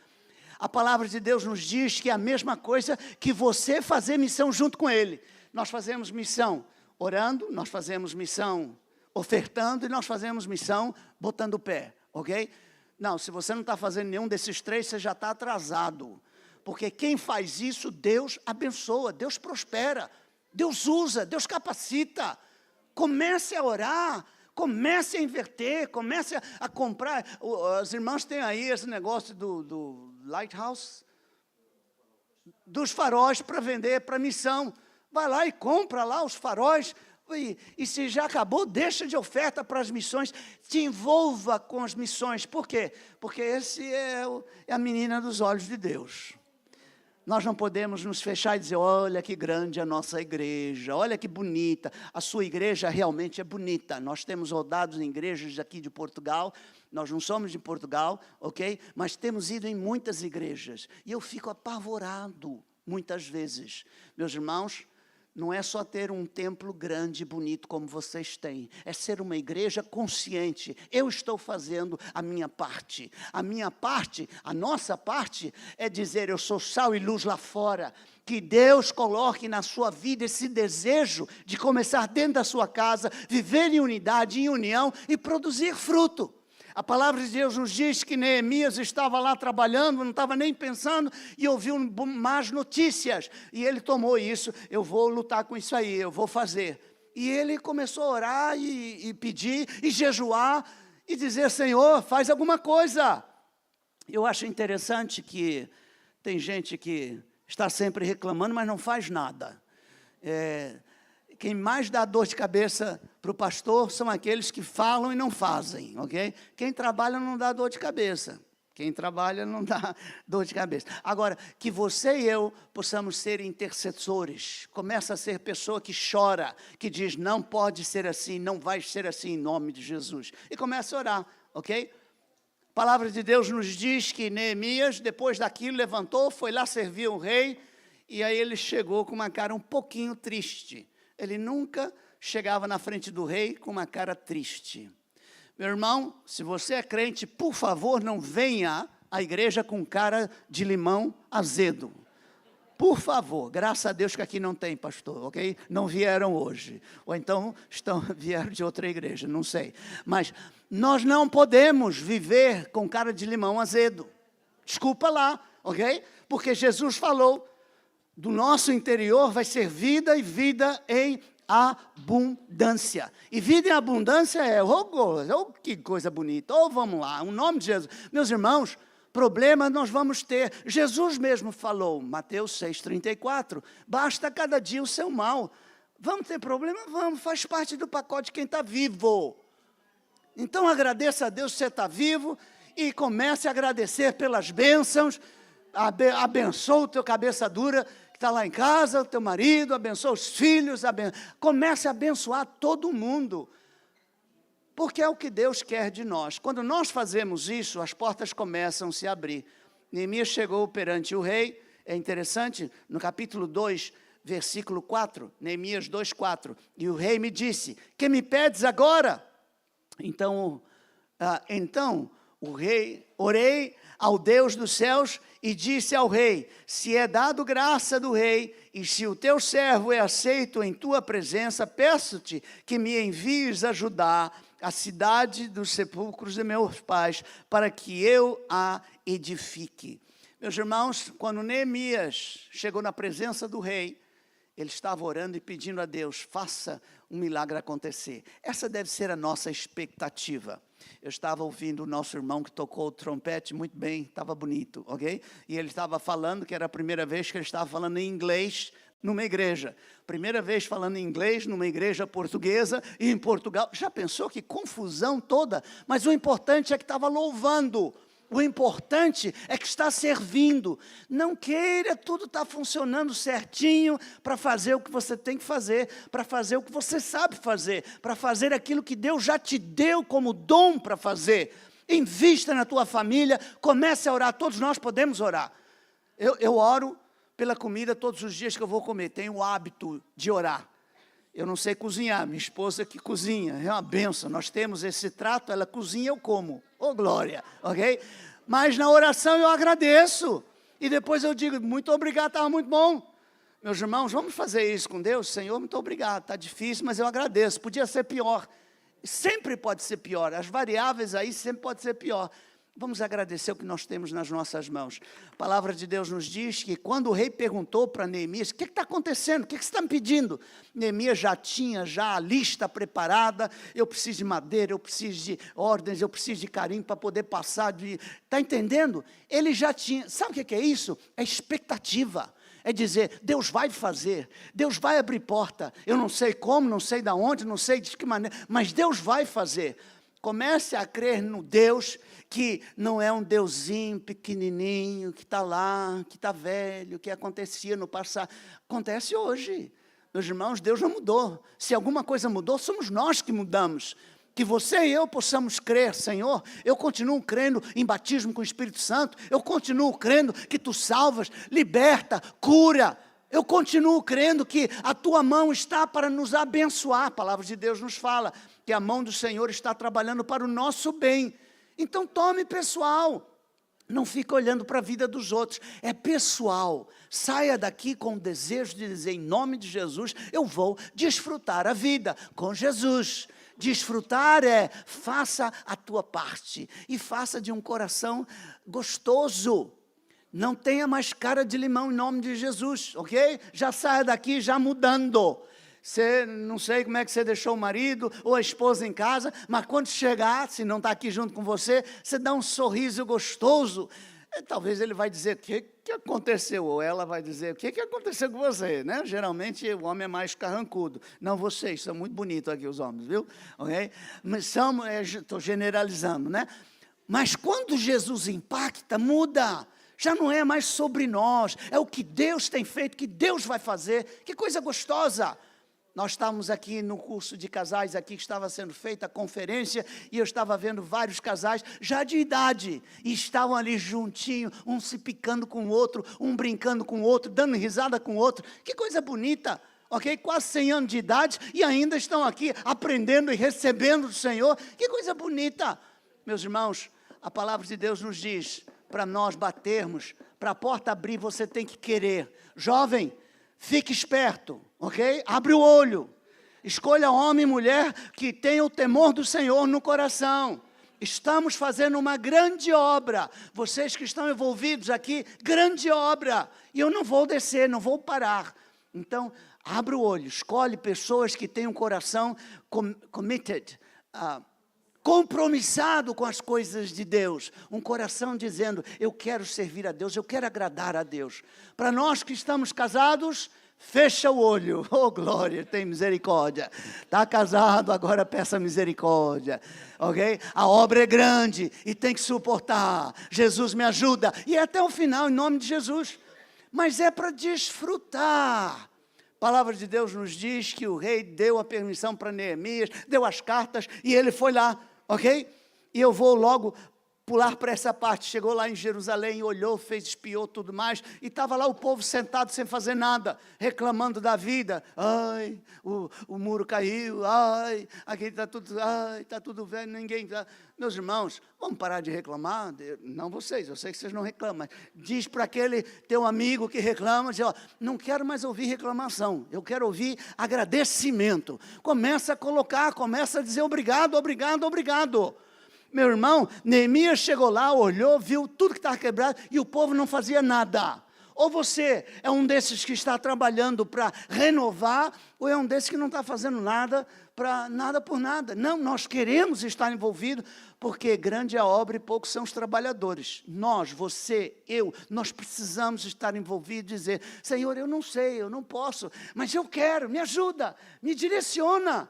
S1: A palavra de Deus nos diz que é a mesma coisa que você fazer missão junto com ele. Nós fazemos missão orando, nós fazemos missão ofertando e nós fazemos missão botando o pé, ok? Não, se você não está fazendo nenhum desses três, você já está atrasado. Porque quem faz isso, Deus abençoa, Deus prospera, Deus usa, Deus capacita. Comece a orar, comece a inverter, comece a comprar. As irmãs têm aí esse negócio do lighthouse, dos faróis para vender, para missão. Vai lá e compra lá os faróis. E se já acabou, deixa de oferta para as missões, te envolva com as missões. Por quê? Porque esse é a menina dos olhos de Deus. Nós não podemos nos fechar e dizer, olha que grande a nossa igreja, olha que bonita, a sua igreja realmente é bonita. Nós temos rodado em igrejas aqui de Portugal, nós não somos de Portugal, ok? Mas temos ido em muitas igrejas, e eu fico apavorado, muitas vezes. Meus irmãos, não é só ter um templo grande e bonito como vocês têm. É ser uma igreja consciente. Eu estou fazendo a minha parte. A minha parte, a nossa parte, é dizer, eu sou sal e luz lá fora. Que Deus coloque na sua vida esse desejo de começar dentro da sua casa, viver em unidade, em união e produzir fruto. A palavra de Deus nos diz que Neemias estava lá trabalhando, não estava nem pensando, e ouviu más notícias. E ele tomou isso, eu vou lutar com isso aí, eu vou fazer. E ele começou a orar e pedir, e jejuar, e dizer, Senhor, faz alguma coisa. Eu acho interessante que tem gente que está sempre reclamando, mas não faz nada. Quem mais dá dor de cabeça para o pastor são aqueles que falam e não fazem, ok? Quem trabalha não dá dor de cabeça. Quem trabalha não dá dor de cabeça. Agora, que você e eu possamos ser intercessores. Começa a ser pessoa que chora, que diz, não pode ser assim, não vai ser assim em nome de Jesus. E começa a orar, ok? A palavra de Deus nos diz que Neemias, depois daquilo, levantou, foi lá servir o rei, e aí ele chegou com uma cara um pouquinho triste. Ele nunca chegava na frente do rei com uma cara triste. Meu irmão, se você é crente, por favor, não venha à igreja com cara de limão azedo. Por favor, graças a Deus que aqui não tem, pastor, ok? Não vieram hoje. Ou então vieram de outra igreja, não sei. Mas nós não podemos viver com cara de limão azedo. Desculpa lá, ok? Porque Jesus falou, do nosso interior vai ser vida e vida em abundância. E vida em abundância que coisa bonita. Vamos lá, o nome de Jesus. Meus irmãos, problemas nós vamos ter. Jesus mesmo falou, Mateus 6,34, basta cada dia o seu mal. Vamos ter problema? Vamos, faz parte do pacote de quem está vivo. Então agradeça a Deus que você está vivo e comece a agradecer pelas bênçãos. Abençoa o teu cabeça dura, que está lá em casa, o teu marido, abençoa os filhos, comece a abençoar todo mundo, porque é o que Deus quer de nós. Quando nós fazemos isso, as portas começam a se abrir. Neemias chegou perante o rei, é interessante, no capítulo 2, versículo 4, Neemias 2,4, e o rei me disse, que me pedes agora? Então o rei, orei ao Deus dos céus e disse ao rei, se é dado graça do rei, e se o teu servo é aceito em tua presença, peço-te que me envies ajudar a cidade dos sepulcros de meus pais, para que eu a edifique. Meus irmãos, quando Neemias chegou na presença do rei, ele estava orando e pedindo a Deus, faça um milagre acontecer. Essa deve ser a nossa expectativa. Eu estava ouvindo o nosso irmão que tocou o trompete muito bem, estava bonito, ok? E ele estava falando que era a primeira vez que ele estava falando em inglês numa igreja. Primeira vez falando em inglês numa igreja portuguesa e em Portugal. Já pensou que confusão toda? Mas o importante é que estava louvando. O importante é que está servindo. Não queira tudo estar funcionando certinho para fazer o que você tem que fazer, para fazer o que você sabe fazer, para fazer aquilo que Deus já te deu como dom para fazer. Invista na tua família, comece a orar. Todos nós podemos orar. Eu oro pela comida todos os dias que eu vou comer. Tenho o hábito de orar. Eu não sei cozinhar, minha esposa que cozinha, é uma benção, nós temos esse trato, ela cozinha, eu como, glória, ok? Mas na oração eu agradeço, e depois eu digo, muito obrigado, estava muito bom. Meus irmãos, vamos fazer isso com Deus? Senhor, muito obrigado, está difícil, mas eu agradeço, podia ser pior, sempre pode ser pior, as variáveis aí sempre pode ser pior. Vamos agradecer o que nós temos nas nossas mãos. A palavra de Deus nos diz que quando o rei perguntou para Neemias, o que está acontecendo? O que você está me pedindo? Neemias já tinha a lista preparada, eu preciso de madeira, eu preciso de ordens, eu preciso de carimbo para poder passar. Está entendendo? Ele já tinha, sabe o que é isso? É expectativa. É dizer, Deus vai fazer, Deus vai abrir porta. Eu não sei como, não sei de onde, não sei de que maneira, mas Deus vai fazer. Comece a crer no Deus que não é um deusinho pequenininho, que está lá, que está velho, que acontecia no passado. Acontece hoje. Meus irmãos, Deus não mudou. Se alguma coisa mudou, somos nós que mudamos. Que você e eu possamos crer, Senhor, eu continuo crendo em batismo com o Espírito Santo, eu continuo crendo que Tu salvas, liberta, cura, Eu continuo crendo que a tua mão está para nos abençoar. A palavra de Deus nos fala que a mão do Senhor está trabalhando para o nosso bem. Então tome pessoal. Não fica olhando para a vida dos outros. É pessoal. Saia daqui com o desejo de dizer, em nome de Jesus, eu vou desfrutar a vida com Jesus. Desfrutar faça a tua parte. E faça de um coração gostoso. Não tenha mais cara de limão em nome de Jesus, ok? Já saia daqui já mudando. Você, não sei como é que você deixou o marido ou a esposa em casa, mas quando chegar, se não está aqui junto com você, você dá um sorriso gostoso. Talvez ele vai dizer, o que aconteceu? Ou ela vai dizer, o que aconteceu com você? Né? Geralmente o homem é mais carrancudo. Não vocês, são muito bonitos aqui os homens, viu? Okay? Mas estou generalizando, né? Mas quando Jesus impacta, muda. Já não é mais sobre nós, é o que Deus tem feito, que Deus vai fazer. Que coisa gostosa! Nós estávamos aqui no curso de casais, aqui que estava sendo feita a conferência, e eu estava vendo vários casais, já de idade, e estavam ali juntinho, um se picando com o outro, um brincando com o outro, dando risada com o outro. Que coisa bonita! Ok? Quase 100 anos de idade, e ainda estão aqui aprendendo e recebendo do Senhor. Que coisa bonita! Meus irmãos, a palavra de Deus nos diz, para nós batermos, para a porta abrir, você tem que querer. Jovem, fique esperto, ok? Abre o olho. Escolha homem e mulher que tenha o temor do Senhor no coração. Estamos fazendo uma grande obra. Vocês que estão envolvidos aqui, grande obra. E eu não vou descer, não vou parar. Então, abre o olho. Escolhe pessoas que tenham um coração committed, compromissado com as coisas de Deus, um coração dizendo, eu quero servir a Deus, eu quero agradar a Deus. Para nós que estamos casados, fecha o olho, oh glória, tem misericórdia. Está casado, agora peça misericórdia, ok? A obra é grande e tem que suportar, Jesus me ajuda, e é até o final, em nome de Jesus. Mas é para desfrutar. A palavra de Deus nos diz que o rei deu a permissão para Neemias, deu as cartas e ele foi lá. Ok? E eu vou logo pular para essa parte. Chegou lá em Jerusalém, olhou, fez, espiou, tudo mais. E estava lá o povo sentado sem fazer nada, reclamando da vida. Ai, o muro caiu. Ai, aqui está tudo velho, ninguém... Meus irmãos, vamos parar de reclamar? Não vocês, eu sei que vocês não reclamam. Mas diz para aquele teu amigo que reclama, diz, ó, não quero mais ouvir reclamação, eu quero ouvir agradecimento. Começa a colocar, começa a dizer obrigado, obrigado, obrigado. Meu irmão, Neemias chegou lá, olhou, viu tudo que estava quebrado e o povo não fazia nada. Ou você é um desses que está trabalhando para renovar, ou é um desses que não está fazendo nada por nada. Não, nós queremos estar envolvidos, porque grande é a obra e poucos são os trabalhadores. Nós, você, eu, nós precisamos estar envolvidos e dizer, Senhor, eu não sei, eu não posso, mas eu quero, me ajuda, me direciona.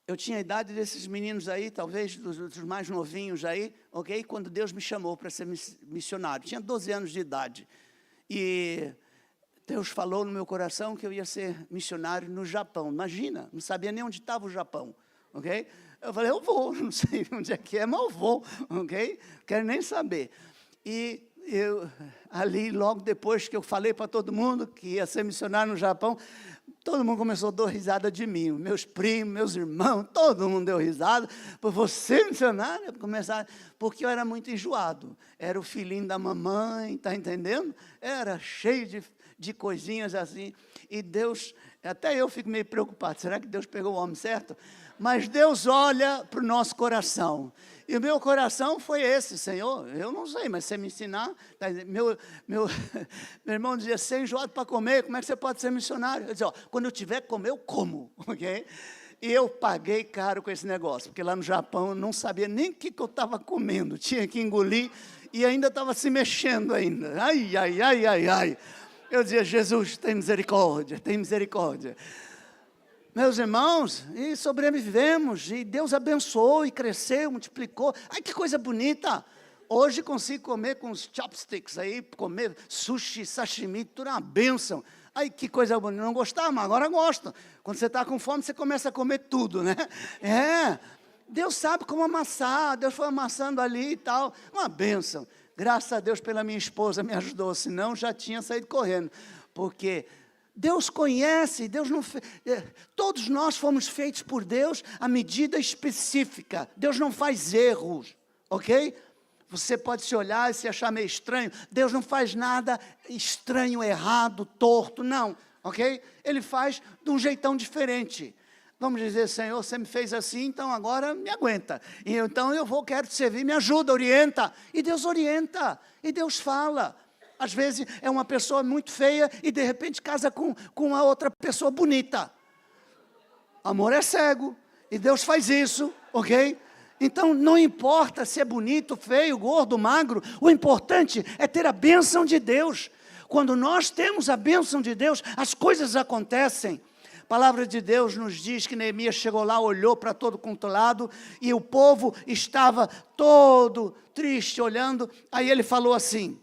S1: Eu tinha a idade desses meninos aí, talvez dos mais novinhos aí, ok? Quando Deus me chamou para ser missionário. Tinha 12 anos de idade. E Deus falou no meu coração que eu ia ser missionário no Japão. Imagina, não sabia nem onde estava o Japão, ok? Eu falei, eu vou, não sei onde é que é, mas eu vou, ok? Quero nem saber. E eu, ali, logo depois que eu falei para todo mundo que ia ser missionário no Japão, todo mundo começou a dar risada de mim, meus primos, meus irmãos, todo mundo deu risada, por você missionário, porque eu era muito enjoado, era o filhinho da mamãe, está entendendo? Era cheio de coisinhas assim, e Deus, até eu fico meio preocupado, será que Deus pegou o homem certo? Mas Deus olha para o nosso coração, e o meu coração foi esse, Senhor, eu não sei, mas você me ensinar, meu irmão dizia, ser enjoado para comer, como é que você pode ser missionário? Eu dizia, ó, quando eu tiver que comer, eu como, ok? E eu paguei caro com esse negócio, porque lá no Japão eu não sabia nem o que eu estava comendo, tinha que engolir, e ainda estava se mexendo ainda, ai, ai, ai, ai, ai. Eu dizia, Jesus, tem misericórdia, tem misericórdia. Meus irmãos, e sobrevivemos, e Deus abençoou, e cresceu, multiplicou. Ai, que coisa bonita! Hoje consigo comer com os chopsticks aí, comer sushi, sashimi, tudo é uma bênção. Ai, que coisa bonita, não gostava, mas agora gosto. Quando você está com fome, você começa a comer tudo, né? Deus sabe como amassar, Deus foi amassando ali e tal, uma bênção. Graças a Deus pela minha esposa me ajudou, senão já tinha saído correndo, porque Deus conhece, Deus não todos nós fomos feitos por Deus à medida específica, Deus não faz erros, ok? Você pode se olhar e se achar meio estranho, Deus não faz nada estranho, errado, torto, não, ok? Ele faz de um jeitão diferente. Vamos dizer, Senhor, você me fez assim, então agora me aguenta. E então quero te servir, me ajuda, orienta. E Deus orienta, e Deus fala. Às vezes é uma pessoa muito feia e de repente casa com uma outra pessoa bonita. Amor é cego, e Deus faz isso, ok? Então não importa se é bonito, feio, gordo, magro, o importante é ter a bênção de Deus. Quando nós temos a bênção de Deus, as coisas acontecem. A palavra de Deus nos diz que Neemias chegou lá, olhou para todo quanto lado, e o povo estava todo triste olhando. Aí ele falou assim,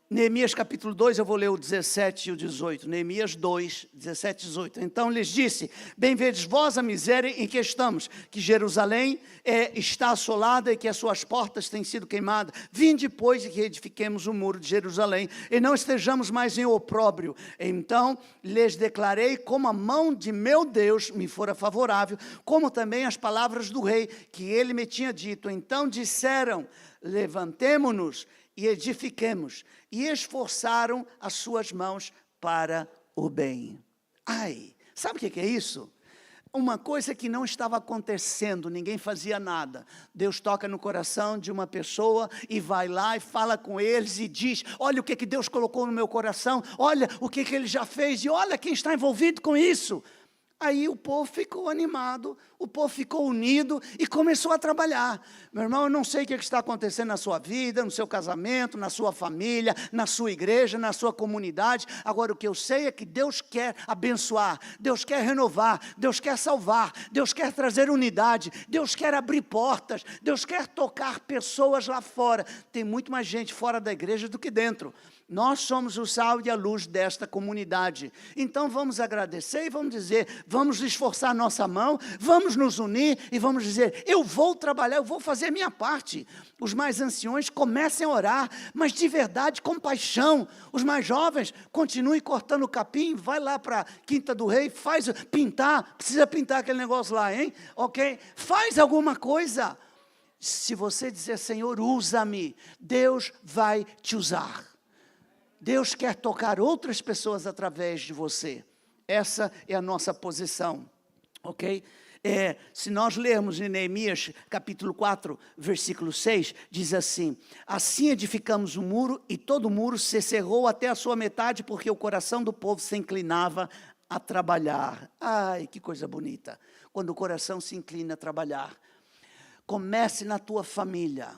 S1: Neemias capítulo 2, eu vou ler o 17 e o 18, Neemias 2, 17 e 18. Então lhes disse, bem vedes vós a miséria em que estamos, que Jerusalém está assolada e que as suas portas têm sido queimadas. Vinde, pois, e que edifiquemos o muro de Jerusalém, e não estejamos mais em opróbrio. Então lhes declarei como a mão de meu Deus me fora favorável, como também as palavras do rei, que ele me tinha dito. Então disseram, levantemo-nos e edifiquemos, e esforçaram as suas mãos para o bem. Ai, sabe o que é isso? Uma coisa que não estava acontecendo, ninguém fazia nada. Deus toca no coração de uma pessoa e vai lá e fala com eles e diz, olha o que Deus colocou no meu coração, olha o que Ele já fez e olha quem está envolvido com isso. Aí o povo ficou animado, o povo ficou unido e começou a trabalhar. Meu irmão, eu não sei o que está acontecendo na sua vida, no seu casamento, na sua família, na sua igreja, na sua comunidade. Agora, o que eu sei é que Deus quer abençoar, Deus quer renovar, Deus quer salvar, Deus quer trazer unidade, Deus quer abrir portas, Deus quer tocar pessoas lá fora. Tem muito mais gente fora da igreja do que dentro. Nós somos o sal e a luz desta comunidade. Então vamos agradecer e vamos dizer, vamos esforçar nossa mão, vamos nos unir e vamos dizer, eu vou trabalhar, eu vou fazer a minha parte. Os mais anciões comecem a orar, mas de verdade, com paixão. Os mais jovens, continuem cortando o capim, vai lá para a Quinta do Rei, faz pintar, precisa pintar aquele negócio lá, hein? Ok? Faz alguma coisa. Se você dizer, Senhor, usa-me, Deus vai te usar. Deus quer tocar outras pessoas através de você. Essa é a nossa posição, ok? Se nós lermos em Neemias capítulo 4, versículo 6, diz assim, assim edificamos o muro e todo o muro se cerrou até a sua metade, porque o coração do povo se inclinava a trabalhar. Ai, que coisa bonita, quando o coração se inclina a trabalhar. Comece na tua família.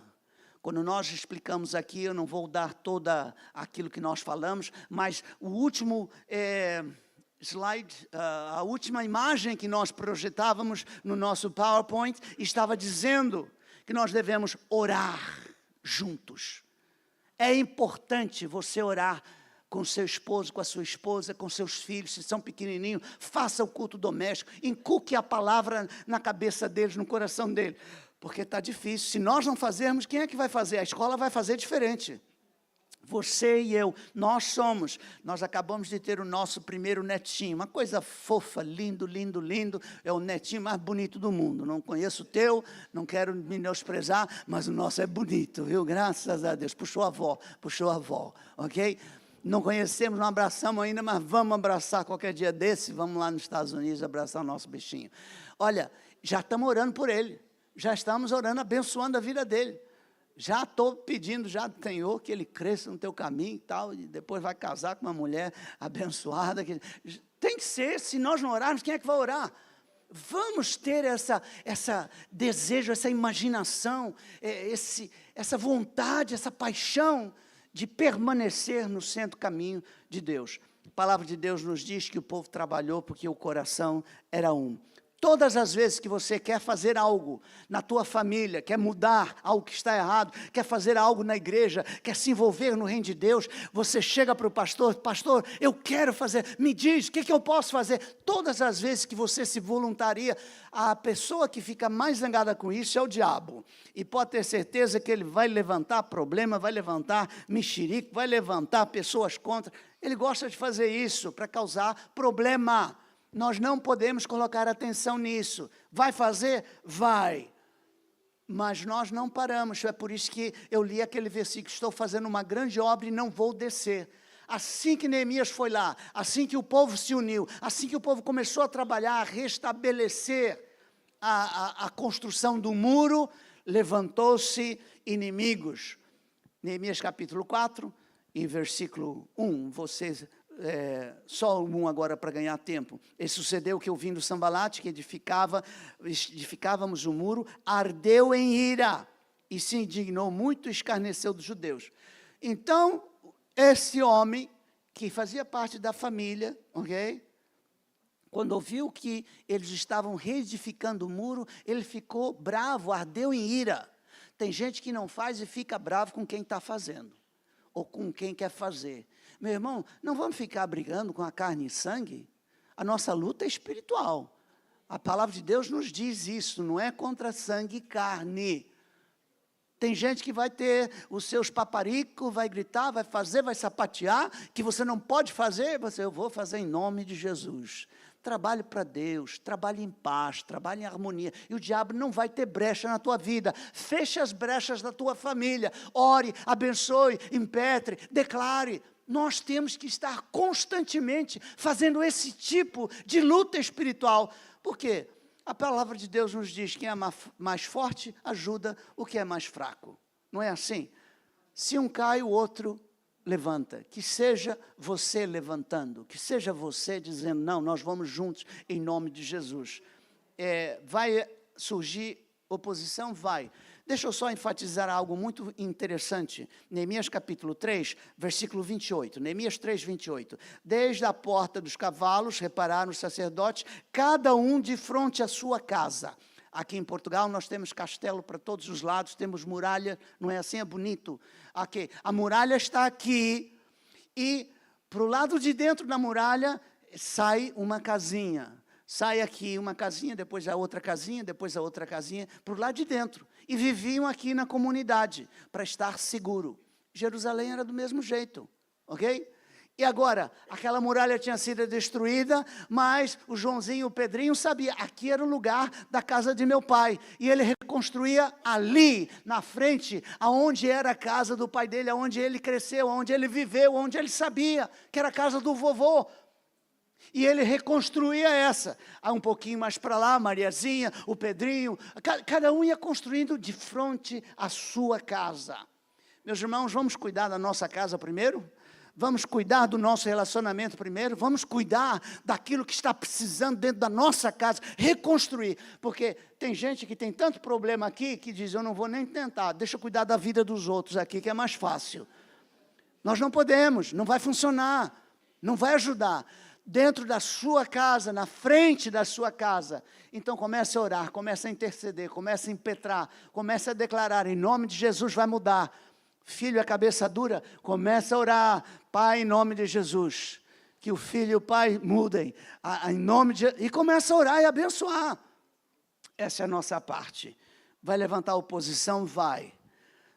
S1: Quando nós explicamos aqui, eu não vou dar toda aquilo que nós falamos, mas o último slide, a última imagem que nós projetávamos no nosso PowerPoint, estava dizendo que nós devemos orar juntos. É importante você orar com seu esposo, com a sua esposa, com seus filhos, se são pequenininhos, faça o culto doméstico, inculque a palavra na cabeça deles, no coração deles. Porque está difícil, se nós não fazermos, quem é que vai fazer? A escola vai fazer diferente. Você e eu, nós acabamos de ter o nosso primeiro netinho, uma coisa fofa, lindo, lindo, lindo, é o netinho mais bonito do mundo. Não conheço o teu, não quero me menosprezar, mas o nosso é bonito, viu? Graças a Deus, puxou a avó, ok? Não conhecemos, não abraçamos ainda, mas vamos abraçar qualquer dia desse, vamos lá nos Estados Unidos abraçar o nosso bichinho. Olha, já estamos orando por ele. Já estamos orando, abençoando a vida dele. Já estou pedindo, Senhor, que ele cresça no teu caminho e tal, e depois vai casar com uma mulher abençoada. Tem que ser, se nós não orarmos, quem é que vai orar? Vamos ter essa desejo, essa imaginação, essa vontade, essa paixão de permanecer no centro caminho de Deus. A palavra de Deus nos diz que o povo trabalhou porque o coração era um. Todas as vezes que você quer fazer algo na tua família, quer mudar algo que está errado, quer fazer algo na igreja, quer se envolver no reino de Deus, você chega para o pastor, pastor, eu quero fazer, me diz, o que eu posso fazer? Todas as vezes que você se voluntaria, a pessoa que fica mais zangada com isso é o diabo. E pode ter certeza que ele vai levantar problema, vai levantar mexerico, vai levantar pessoas contra. Ele gosta de fazer isso para causar problema. Nós não podemos colocar atenção nisso. Vai fazer? Vai. Mas nós não paramos. É por isso que eu li aquele versículo, estou fazendo uma grande obra e não vou descer. Assim que Neemias foi lá, assim que o povo se uniu, assim que o povo começou a trabalhar, a restabelecer a construção do muro, levantou-se inimigos. Neemias capítulo 4 e versículo 1, vocês... só um agora para ganhar tempo. E sucedeu que, ouvindo Sambalate, que edificávamos o muro, ardeu em ira, e se indignou muito e escarneceu dos judeus. Então, esse homem, que fazia parte da família, ok? Quando ouviu que eles estavam reedificando o muro, ele ficou bravo, ardeu em ira. Tem gente que não faz e fica bravo com quem está fazendo, ou com quem quer fazer. Meu irmão, não vamos ficar brigando com a carne e sangue. A nossa luta é espiritual. A palavra de Deus nos diz isso, não é contra sangue e carne. Tem gente que vai ter os seus paparicos, vai gritar, vai fazer, vai sapatear, que você não pode fazer, eu vou fazer em nome de Jesus. Trabalhe para Deus, trabalhe em paz, trabalhe em harmonia, e o diabo não vai ter brecha na tua vida. Feche as brechas da tua família, ore, abençoe, impetre, declare. Nós temos que estar constantemente fazendo esse tipo de luta espiritual. Por quê? A palavra de Deus nos diz que quem é mais forte ajuda o que é mais fraco. Não é assim? Se um cai, o outro levanta. Que seja você levantando, que seja você dizendo, não, nós vamos juntos em nome de Jesus. Vai surgir oposição? Vai. Deixa eu só enfatizar algo muito interessante. Neemias capítulo 3, versículo 28. Neemias 3, 28. Desde a porta dos cavalos, repararam os sacerdotes, cada um de frente à sua casa. Aqui em Portugal nós temos castelo para todos os lados, temos muralha, não é assim? É bonito. Aqui, a muralha está aqui e para o lado de dentro da muralha sai uma casinha. Sai aqui uma casinha, depois a outra casinha, depois a outra casinha, para o lado de dentro. E viviam aqui na comunidade, para estar seguro. Jerusalém era do mesmo jeito, ok? E agora, aquela muralha tinha sido destruída, mas o Joãozinho e o Pedrinho sabiam, aqui era o lugar da casa de meu pai. E ele reconstruía ali, na frente, aonde era a casa do pai dele, aonde ele cresceu, aonde ele viveu, onde ele sabia que era a casa do vovô. E ele reconstruía essa. Um pouquinho mais para lá, Mariazinha, o Pedrinho, cada um ia construindo de frente à sua casa. Meus irmãos, vamos cuidar da nossa casa primeiro? Vamos cuidar do nosso relacionamento primeiro? Vamos cuidar daquilo que está precisando dentro da nossa casa, reconstruir. Porque tem gente que tem tanto problema aqui, que diz, eu não vou nem tentar, deixa eu cuidar da vida dos outros aqui, que é mais fácil. Nós não podemos, não vai funcionar, não vai ajudar. Dentro da sua casa, na frente da sua casa. Então comece a orar, comece a interceder, comece a impetrar, comece a declarar, em nome de Jesus vai mudar. Filho é cabeça dura, comece a orar, Pai, em nome de Jesus, que o filho e o pai mudem, em nome de Jesus, e comece a orar e abençoar. Essa é a nossa parte. Vai levantar a oposição? Vai.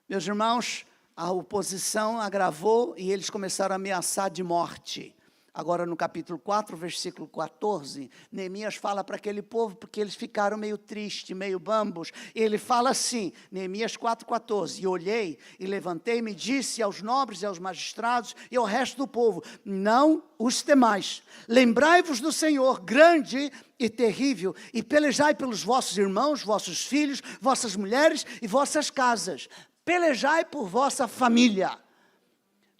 S1: Meus irmãos, a oposição agravou e eles começaram a ameaçar de morte. Agora no capítulo 4, versículo 14, Neemias fala para aquele povo, porque eles ficaram meio tristes, meio bambos. Ele fala assim, Neemias 4,14, e olhei, e levantei-me, e disse aos nobres e aos magistrados, e ao resto do povo, não os temais, lembrai-vos do Senhor, grande e terrível, e pelejai pelos vossos irmãos, vossos filhos, vossas mulheres e vossas casas, pelejai por vossa família.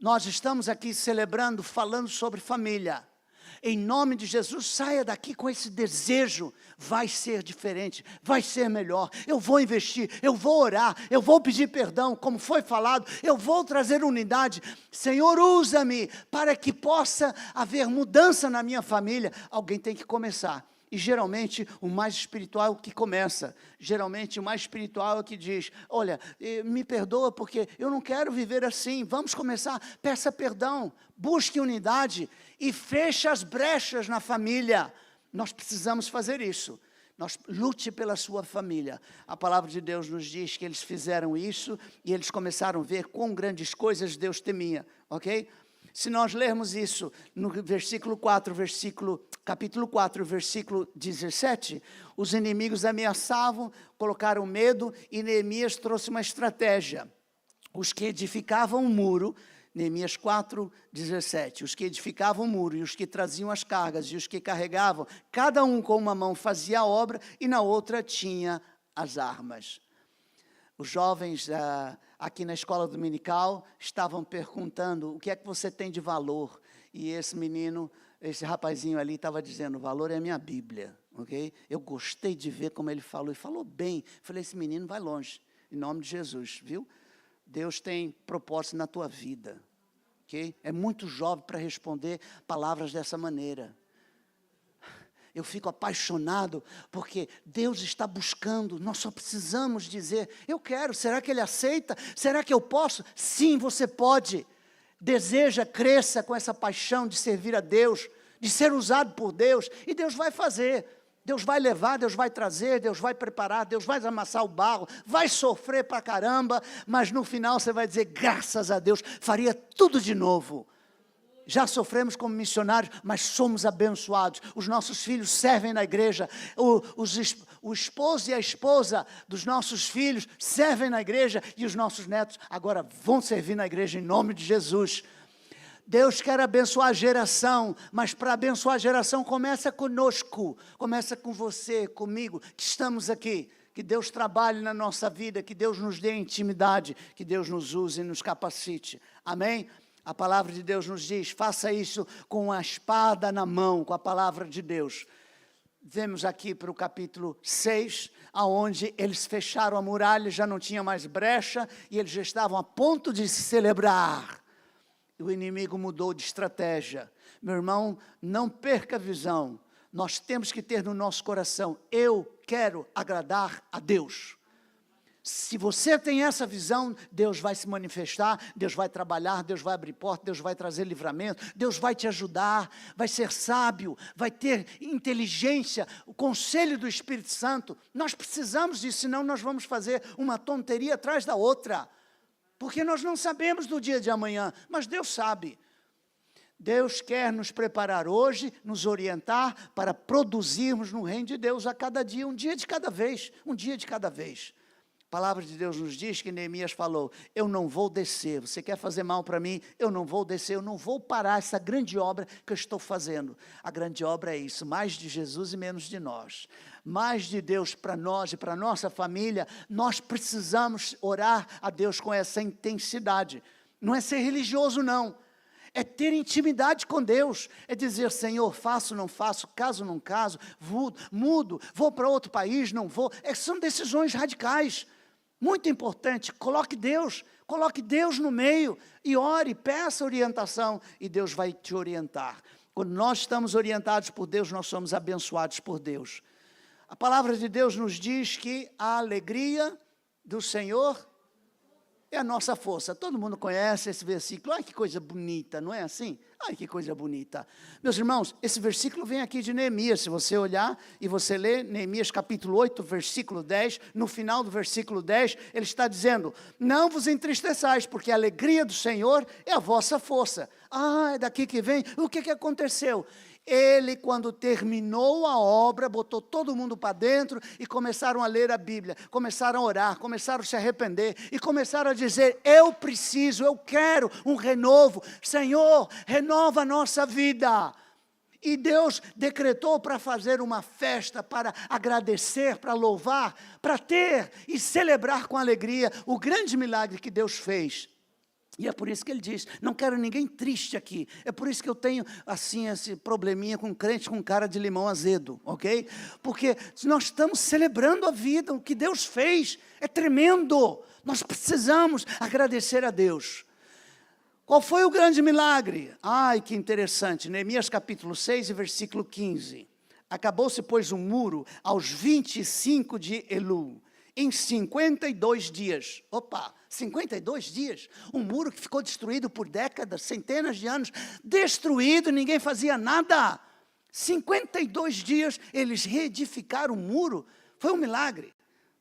S1: Nós estamos aqui celebrando, falando sobre família. Em nome de Jesus, saia daqui com esse desejo. Vai ser diferente, vai ser melhor. Eu vou investir, eu vou orar, eu vou pedir perdão, como foi falado. Eu vou trazer unidade. Senhor, usa-me para que possa haver mudança na minha família. Alguém tem que começar. E geralmente o mais espiritual é o que começa. Geralmente o mais espiritual é o que diz, olha, me perdoa porque eu não quero viver assim. Vamos começar, peça perdão, busque unidade e feche as brechas na família. Nós precisamos fazer isso. Lute pela sua família. A palavra de Deus nos diz que eles fizeram isso e eles começaram a ver quão grandes coisas Deus temia, ok? Se nós lermos isso no capítulo 4, versículo 17, os inimigos ameaçavam, colocaram medo e Neemias trouxe uma estratégia. Os que edificavam o muro, Neemias 4, 17, os que edificavam o muro e os que traziam as cargas e os que carregavam, cada um com uma mão fazia a obra e na outra tinha as armas. Os jovens aqui na escola dominical estavam perguntando o que é que você tem de valor. E esse menino, esse rapazinho ali estava dizendo, o valor é a minha Bíblia, ok? Eu gostei de ver como ele falou bem. Falei, esse menino vai longe, em nome de Jesus, viu? Deus tem propósito na tua vida, ok? É muito jovem para responder palavras dessa maneira. Eu fico apaixonado, porque Deus está buscando, nós só precisamos dizer, eu quero, será que Ele aceita? Será que eu posso? Sim, você pode. Deseja, cresça com essa paixão de servir a Deus, de ser usado por Deus, e Deus vai fazer. Deus vai levar, Deus vai trazer, Deus vai preparar, Deus vai amassar o barro, vai sofrer pra caramba, mas no final você vai dizer, graças a Deus, faria tudo de novo. Já sofremos como missionários, mas somos abençoados. Os nossos filhos servem na igreja, o esposo e a esposa dos nossos filhos servem na igreja, e os nossos netos agora vão servir na igreja em nome de Jesus. Deus quer abençoar a geração, mas para abençoar a geração começa conosco, começa com você, comigo, que estamos aqui. Que Deus trabalhe na nossa vida, que Deus nos dê intimidade, que Deus nos use e nos capacite. Amém? A palavra de Deus nos diz, faça isso com a espada na mão, com a palavra de Deus. Vemos aqui para o capítulo 6, onde eles fecharam a muralha, já não tinha mais brecha, e eles já estavam a ponto de se celebrar. O inimigo mudou de estratégia. Meu irmão, não perca a visão. Nós temos que ter no nosso coração, eu quero agradar a Deus. Se você tem essa visão, Deus vai se manifestar, Deus vai trabalhar, Deus vai abrir porta, Deus vai trazer livramento, Deus vai te ajudar, vai ser sábio, vai ter inteligência, o conselho do Espírito Santo. Nós precisamos disso, senão nós vamos fazer uma tonteria atrás da outra. Porque nós não sabemos do dia de amanhã, mas Deus sabe. Deus quer nos preparar hoje, nos orientar para produzirmos no reino de Deus a cada dia, um dia de cada vez, um dia de cada vez. A palavra de Deus nos diz que Neemias falou, eu não vou descer, você quer fazer mal para mim? Eu não vou descer, eu não vou parar essa grande obra que eu estou fazendo. A grande obra é isso, mais de Jesus e menos de nós. Mais de Deus para nós e para a nossa família, nós precisamos orar a Deus com essa intensidade. Não é ser religioso não, é ter intimidade com Deus, é dizer, Senhor, faço, não faço, caso, não caso, mudo, vou para outro país, não vou. São decisões radicais, muito importante, coloque Deus no meio e ore, peça orientação e Deus vai te orientar. Quando nós estamos orientados por Deus, nós somos abençoados por Deus. A palavra de Deus nos diz que a alegria do Senhor é a nossa força. Todo mundo conhece esse versículo. Ai, que coisa bonita, não é assim? Ai, que coisa bonita. Meus irmãos, esse versículo vem aqui de Neemias. Se você olhar e você ler Neemias capítulo 8, versículo 10, no final do versículo 10, ele está dizendo, não vos entristeçais, porque a alegria do Senhor é a vossa força. Ah, é daqui que vem. O que aconteceu? Ele, quando terminou a obra, botou todo mundo para dentro e começaram a ler a Bíblia, começaram a orar, começaram a se arrepender e começaram a dizer, eu preciso, eu quero um renovo, Senhor, renova a nossa vida. E Deus decretou para fazer uma festa, para agradecer, para louvar, para ter e celebrar com alegria o grande milagre que Deus fez. E é por isso que ele diz, não quero ninguém triste aqui. É por isso que eu tenho, assim, esse probleminha com crente com cara de limão azedo, ok? Porque nós estamos celebrando a vida, o que Deus fez é tremendo. Nós precisamos agradecer a Deus. Qual foi o grande milagre? Ai, que interessante. Neemias capítulo 6 e versículo 15. Acabou-se, pois, o muro aos 25 de Elul, em 52 dias. Opa, 52 dias? Um muro que ficou destruído por décadas, centenas de anos, destruído, ninguém fazia nada. 52 dias eles reedificaram o muro. Foi um milagre,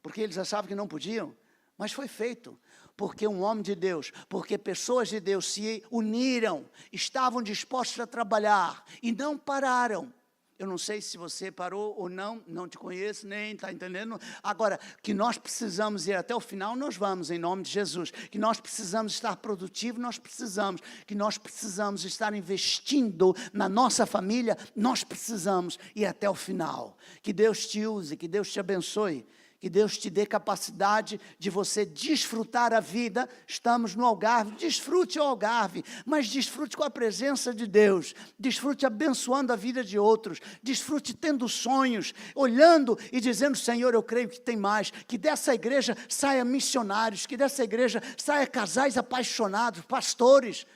S1: porque eles achavam que não podiam, mas foi feito. Porque um homem de Deus, porque pessoas de Deus se uniram, estavam dispostos a trabalhar e não pararam. Eu não sei se você parou ou não, não te conheço, nem está entendendo. Agora, que nós precisamos ir até o final, nós vamos, em nome de Jesus. Que nós precisamos estar produtivos, nós precisamos. Que nós precisamos estar investindo na nossa família, nós precisamos ir até o final. Que Deus te use, que Deus te abençoe. Que Deus te dê capacidade de você desfrutar a vida. Estamos no Algarve, desfrute o Algarve, mas desfrute com a presença de Deus, desfrute abençoando a vida de outros, desfrute tendo sonhos, olhando e dizendo, Senhor, eu creio que tem mais, que dessa igreja saia missionários, que dessa igreja saia casais apaixonados, pastores.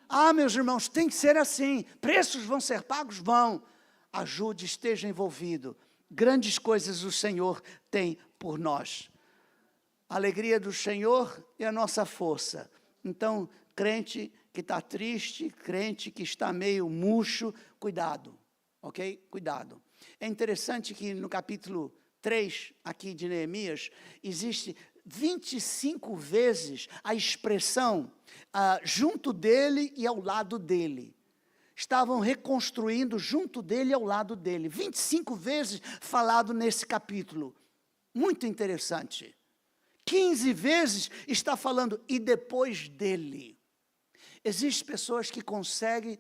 S1: Ah, meus irmãos, tem que ser assim, preços vão ser pagos? Vão. Ajude, esteja envolvido. Grandes coisas o Senhor tem por nós. A alegria do Senhor é a nossa força. Então, crente que está triste, crente que está meio murcho, cuidado, ok? Cuidado. É interessante que no capítulo 3, aqui de Neemias, existe 25 vezes a expressão junto dele e ao lado dele. Estavam reconstruindo junto dele e ao lado dele. 25 vezes falado nesse capítulo. Muito interessante. 15 vezes está falando, e depois dele. Existem pessoas que conseguem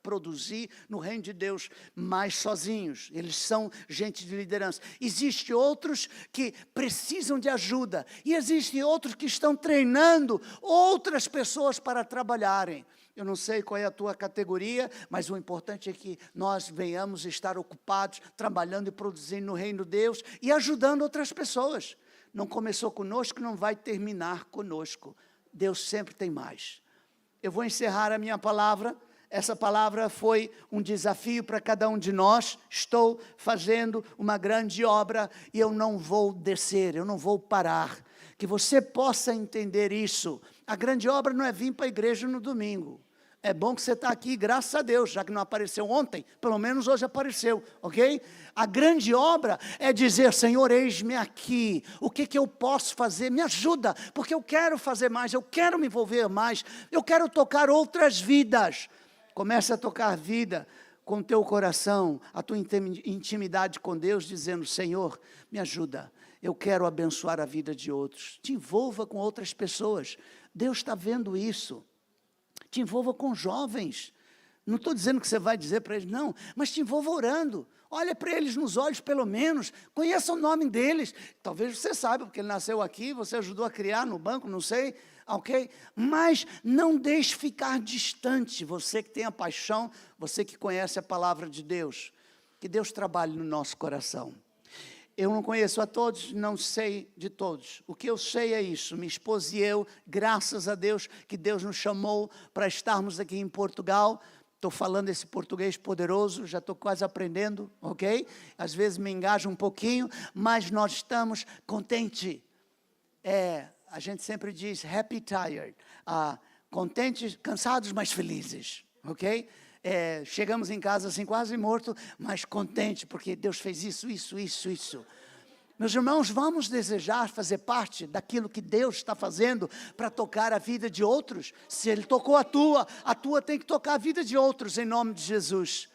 S1: produzir no reino de Deus mais sozinhos. Eles são gente de liderança. Existem outros que precisam de ajuda. E existem outros que estão treinando outras pessoas para trabalharem. Eu não sei qual é a tua categoria, mas o importante é que nós venhamos estar ocupados, trabalhando e produzindo no reino de Deus e ajudando outras pessoas. Não começou conosco, não vai terminar conosco. Deus sempre tem mais. Eu vou encerrar a minha palavra. Essa palavra foi um desafio para cada um de nós. Estou fazendo uma grande obra e eu não vou descer, eu não vou parar. Que você possa entender isso. A grande obra não é vir para a igreja no domingo. É bom que você está aqui, graças a Deus, já que não apareceu ontem, pelo menos hoje apareceu, ok? A grande obra é dizer, Senhor, eis-me aqui, o que eu posso fazer? Me ajuda, porque eu quero fazer mais, eu quero me envolver mais, eu quero tocar outras vidas. Comece a tocar vida com o teu coração, a tua intimidade com Deus, dizendo, Senhor, me ajuda, eu quero abençoar a vida de outros. Te envolva com outras pessoas, Deus está vendo isso. Te envolva com jovens. Não estou dizendo que você vai dizer para eles, não, mas te envolva orando. Olha para eles nos olhos, pelo menos. Conheça o nome deles. Talvez você saiba, porque ele nasceu aqui, você ajudou a criar no banco, não sei, ok? Mas não deixe ficar distante, você que tem a paixão, você que conhece a palavra de Deus. Que Deus trabalhe no nosso coração. Eu não conheço a todos, não sei de todos. O que eu sei é isso, minha esposa e eu, graças a Deus, que Deus nos chamou para estarmos aqui em Portugal. Estou falando esse português poderoso, já estou quase aprendendo, ok? Às vezes me engajo um pouquinho, mas nós estamos contentes. A gente sempre diz happy tired, contentes, cansados, mas felizes, ok? Chegamos em casa assim quase morto, mas contente, porque Deus fez isso. Meus irmãos, vamos desejar fazer parte daquilo que Deus está fazendo para tocar a vida de outros. Se Ele tocou a tua tem que tocar a vida de outros, em nome de Jesus.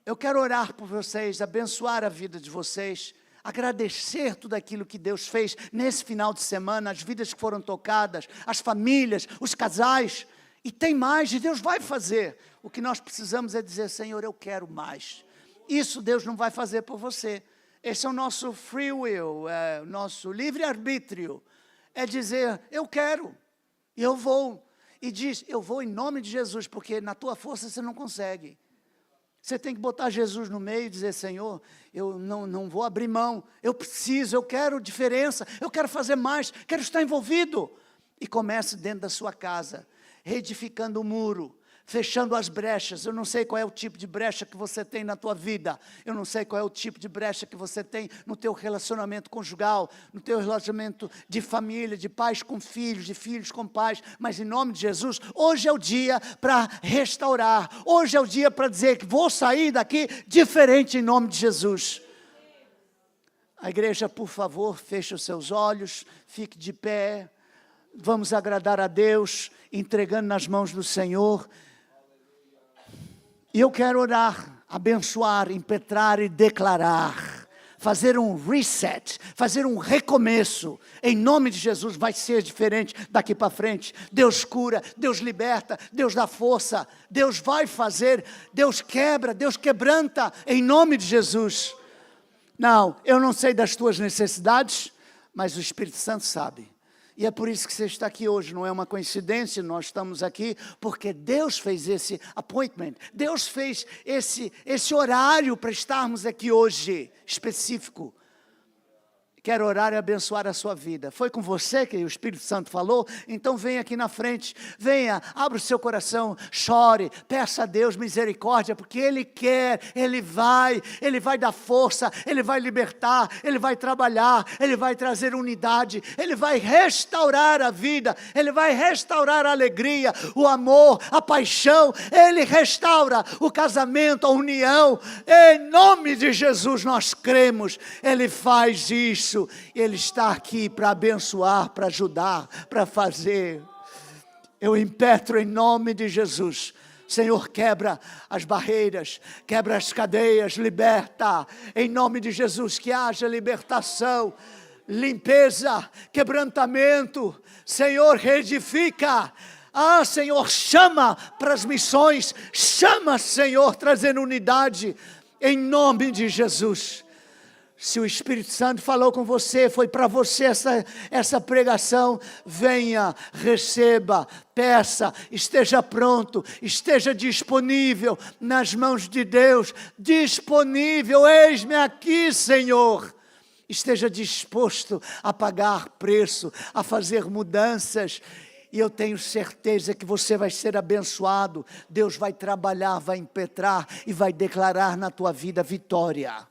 S1: Eu quero orar por vocês, abençoar a vida de vocês, agradecer tudo aquilo que Deus fez nesse final de semana, as vidas que foram tocadas, as famílias, os casais. E tem mais, e Deus vai fazer. O que nós precisamos é dizer, Senhor, eu quero mais. Isso Deus não vai fazer por você. Esse é o nosso free will, nosso livre-arbítrio. É dizer, eu quero, e eu vou. E diz, eu vou em nome de Jesus, porque na tua força você não consegue. Você tem que botar Jesus no meio e dizer, Senhor, eu não vou abrir mão. Eu preciso, eu quero diferença, eu quero fazer mais, quero estar envolvido. E comece dentro da sua casa, reedificando o muro, fechando as brechas. Eu não sei qual é o tipo de brecha que você tem na tua vida. Eu não sei qual é o tipo de brecha que você tem no teu relacionamento conjugal, no teu relacionamento de família, de pais com filhos, de filhos com pais. Mas em nome de Jesus, hoje é o dia para restaurar. Hoje é o dia para dizer que vou sair daqui diferente em nome de Jesus. A igreja, por favor, feche os seus olhos, fique de pé. Vamos agradar a Deus, entregando nas mãos do Senhor. E eu quero orar, abençoar, impetrar e declarar. Fazer um reset, fazer um recomeço. Em nome de Jesus vai ser diferente daqui para frente. Deus cura, Deus liberta, Deus dá força. Deus vai fazer, Deus quebra, Deus quebranta. Em nome de Jesus. Não, eu não sei das tuas necessidades, mas o Espírito Santo sabe. E é por isso que você está aqui hoje, não é uma coincidência, nós estamos aqui porque Deus fez esse appointment, Deus fez esse horário para estarmos aqui hoje, específico. Quero orar e abençoar a sua vida. Foi com você que o Espírito Santo falou? Então venha aqui na frente, venha, abra o seu coração, chore, peça a Deus misericórdia, porque Ele quer, Ele vai dar força, Ele vai libertar, Ele vai trabalhar, Ele vai trazer unidade, Ele vai restaurar a vida, Ele vai restaurar a alegria, o amor, a paixão, Ele restaura o casamento, a união. Em nome de Jesus nós cremos, Ele faz isso. Ele está aqui para abençoar, para ajudar, para fazer. Eu impetro em nome de Jesus. Senhor, quebra as barreiras, quebra as cadeias, liberta. Em nome de Jesus, que haja libertação, limpeza, quebrantamento. Senhor, reedifica. Ah, Senhor, chama para as missões. Chama, Senhor, trazendo unidade. Em nome de Jesus. Se o Espírito Santo falou com você, foi para você essa pregação, venha, receba, peça, esteja pronto, esteja disponível nas mãos de Deus, disponível, eis-me aqui, Senhor. Esteja disposto a pagar preço, a fazer mudanças, e eu tenho certeza que você vai ser abençoado, Deus vai trabalhar, vai impetrar e vai declarar na tua vida vitória.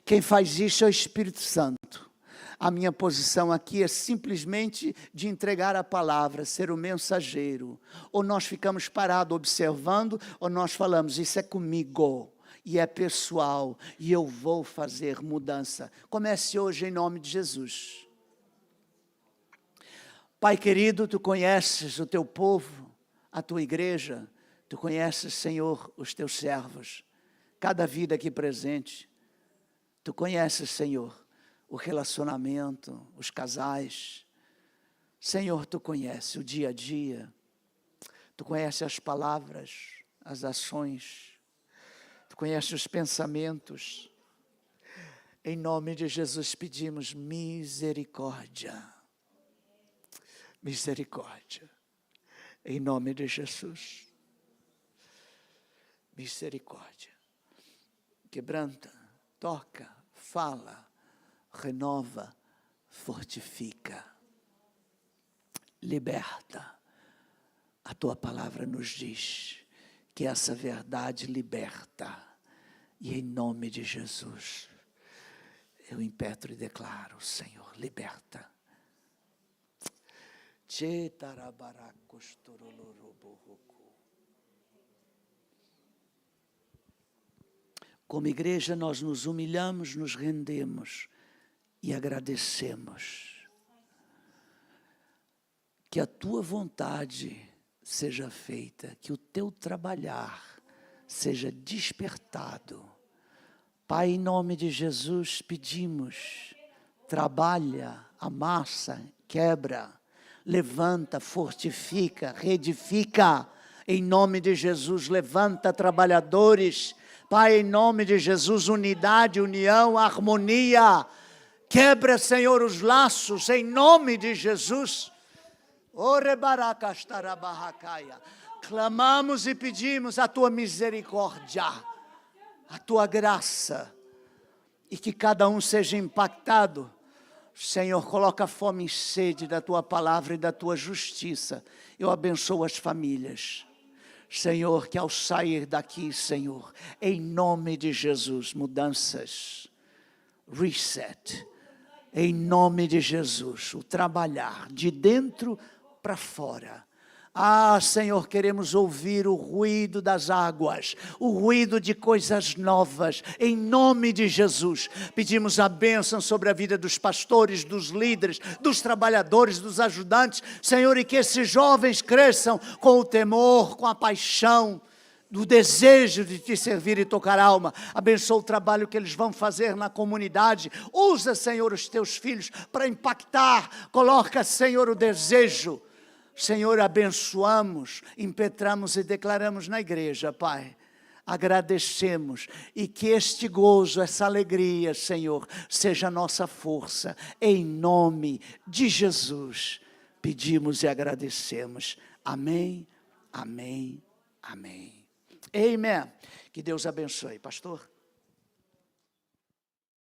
S1: Quem faz isso é o Espírito Santo. A minha posição aqui é simplesmente de entregar a palavra, ser o mensageiro. Ou nós ficamos parados observando, ou nós falamos, isso é comigo, e é pessoal, e eu vou fazer mudança. Comece hoje em nome de Jesus. Pai querido, Tu conheces o Teu povo, a Tua igreja, Tu conheces, Senhor, os Teus servos, cada vida aqui presente. Tu conheces, Senhor, o relacionamento, os casais. Senhor, Tu conheces o dia a dia. Tu conheces as palavras, as ações. Tu conheces os pensamentos. Em nome de Jesus pedimos misericórdia. Misericórdia. Em nome de Jesus. Misericórdia. Quebranta. Toca, fala, renova, fortifica, liberta. A Tua palavra nos diz que essa verdade liberta. E em nome de Jesus, eu impetro e declaro, Senhor, liberta. Como igreja, nós nos humilhamos, nos rendemos e agradecemos. Que a Tua vontade seja feita, que o Teu trabalhar seja despertado. Pai, em nome de Jesus, pedimos, trabalha, amassa, quebra, levanta, fortifica, reedifica. Em nome de Jesus, levanta trabalhadores. Pai, em nome de Jesus, unidade, união, harmonia. Quebra, Senhor, os laços, em nome de Jesus. Clamamos e pedimos a Tua misericórdia, a Tua graça, e que cada um seja impactado. Senhor, coloca fome e sede da Tua palavra e da Tua justiça. Eu abençoo as famílias. Senhor, que ao sair daqui, Senhor, em nome de Jesus, mudanças, reset, em nome de Jesus, o trabalhar de dentro para fora. Ah, Senhor, queremos ouvir o ruído das águas, o ruído de coisas novas, em nome de Jesus. Pedimos a bênção sobre a vida dos pastores, dos líderes, dos trabalhadores, dos ajudantes, Senhor, e que esses jovens cresçam com o temor, com a paixão, do desejo de te servir e tocar alma. Abençoa o trabalho que eles vão fazer na comunidade. Usa, Senhor, os teus filhos para impactar. Coloca, Senhor, o desejo. Senhor, abençoamos, impetramos e declaramos na igreja, Pai. Agradecemos e que este gozo, essa alegria, Senhor, seja a nossa força. Em nome de Jesus, pedimos e agradecemos. Amém, amém, amém. Amém. Que Deus abençoe, pastor.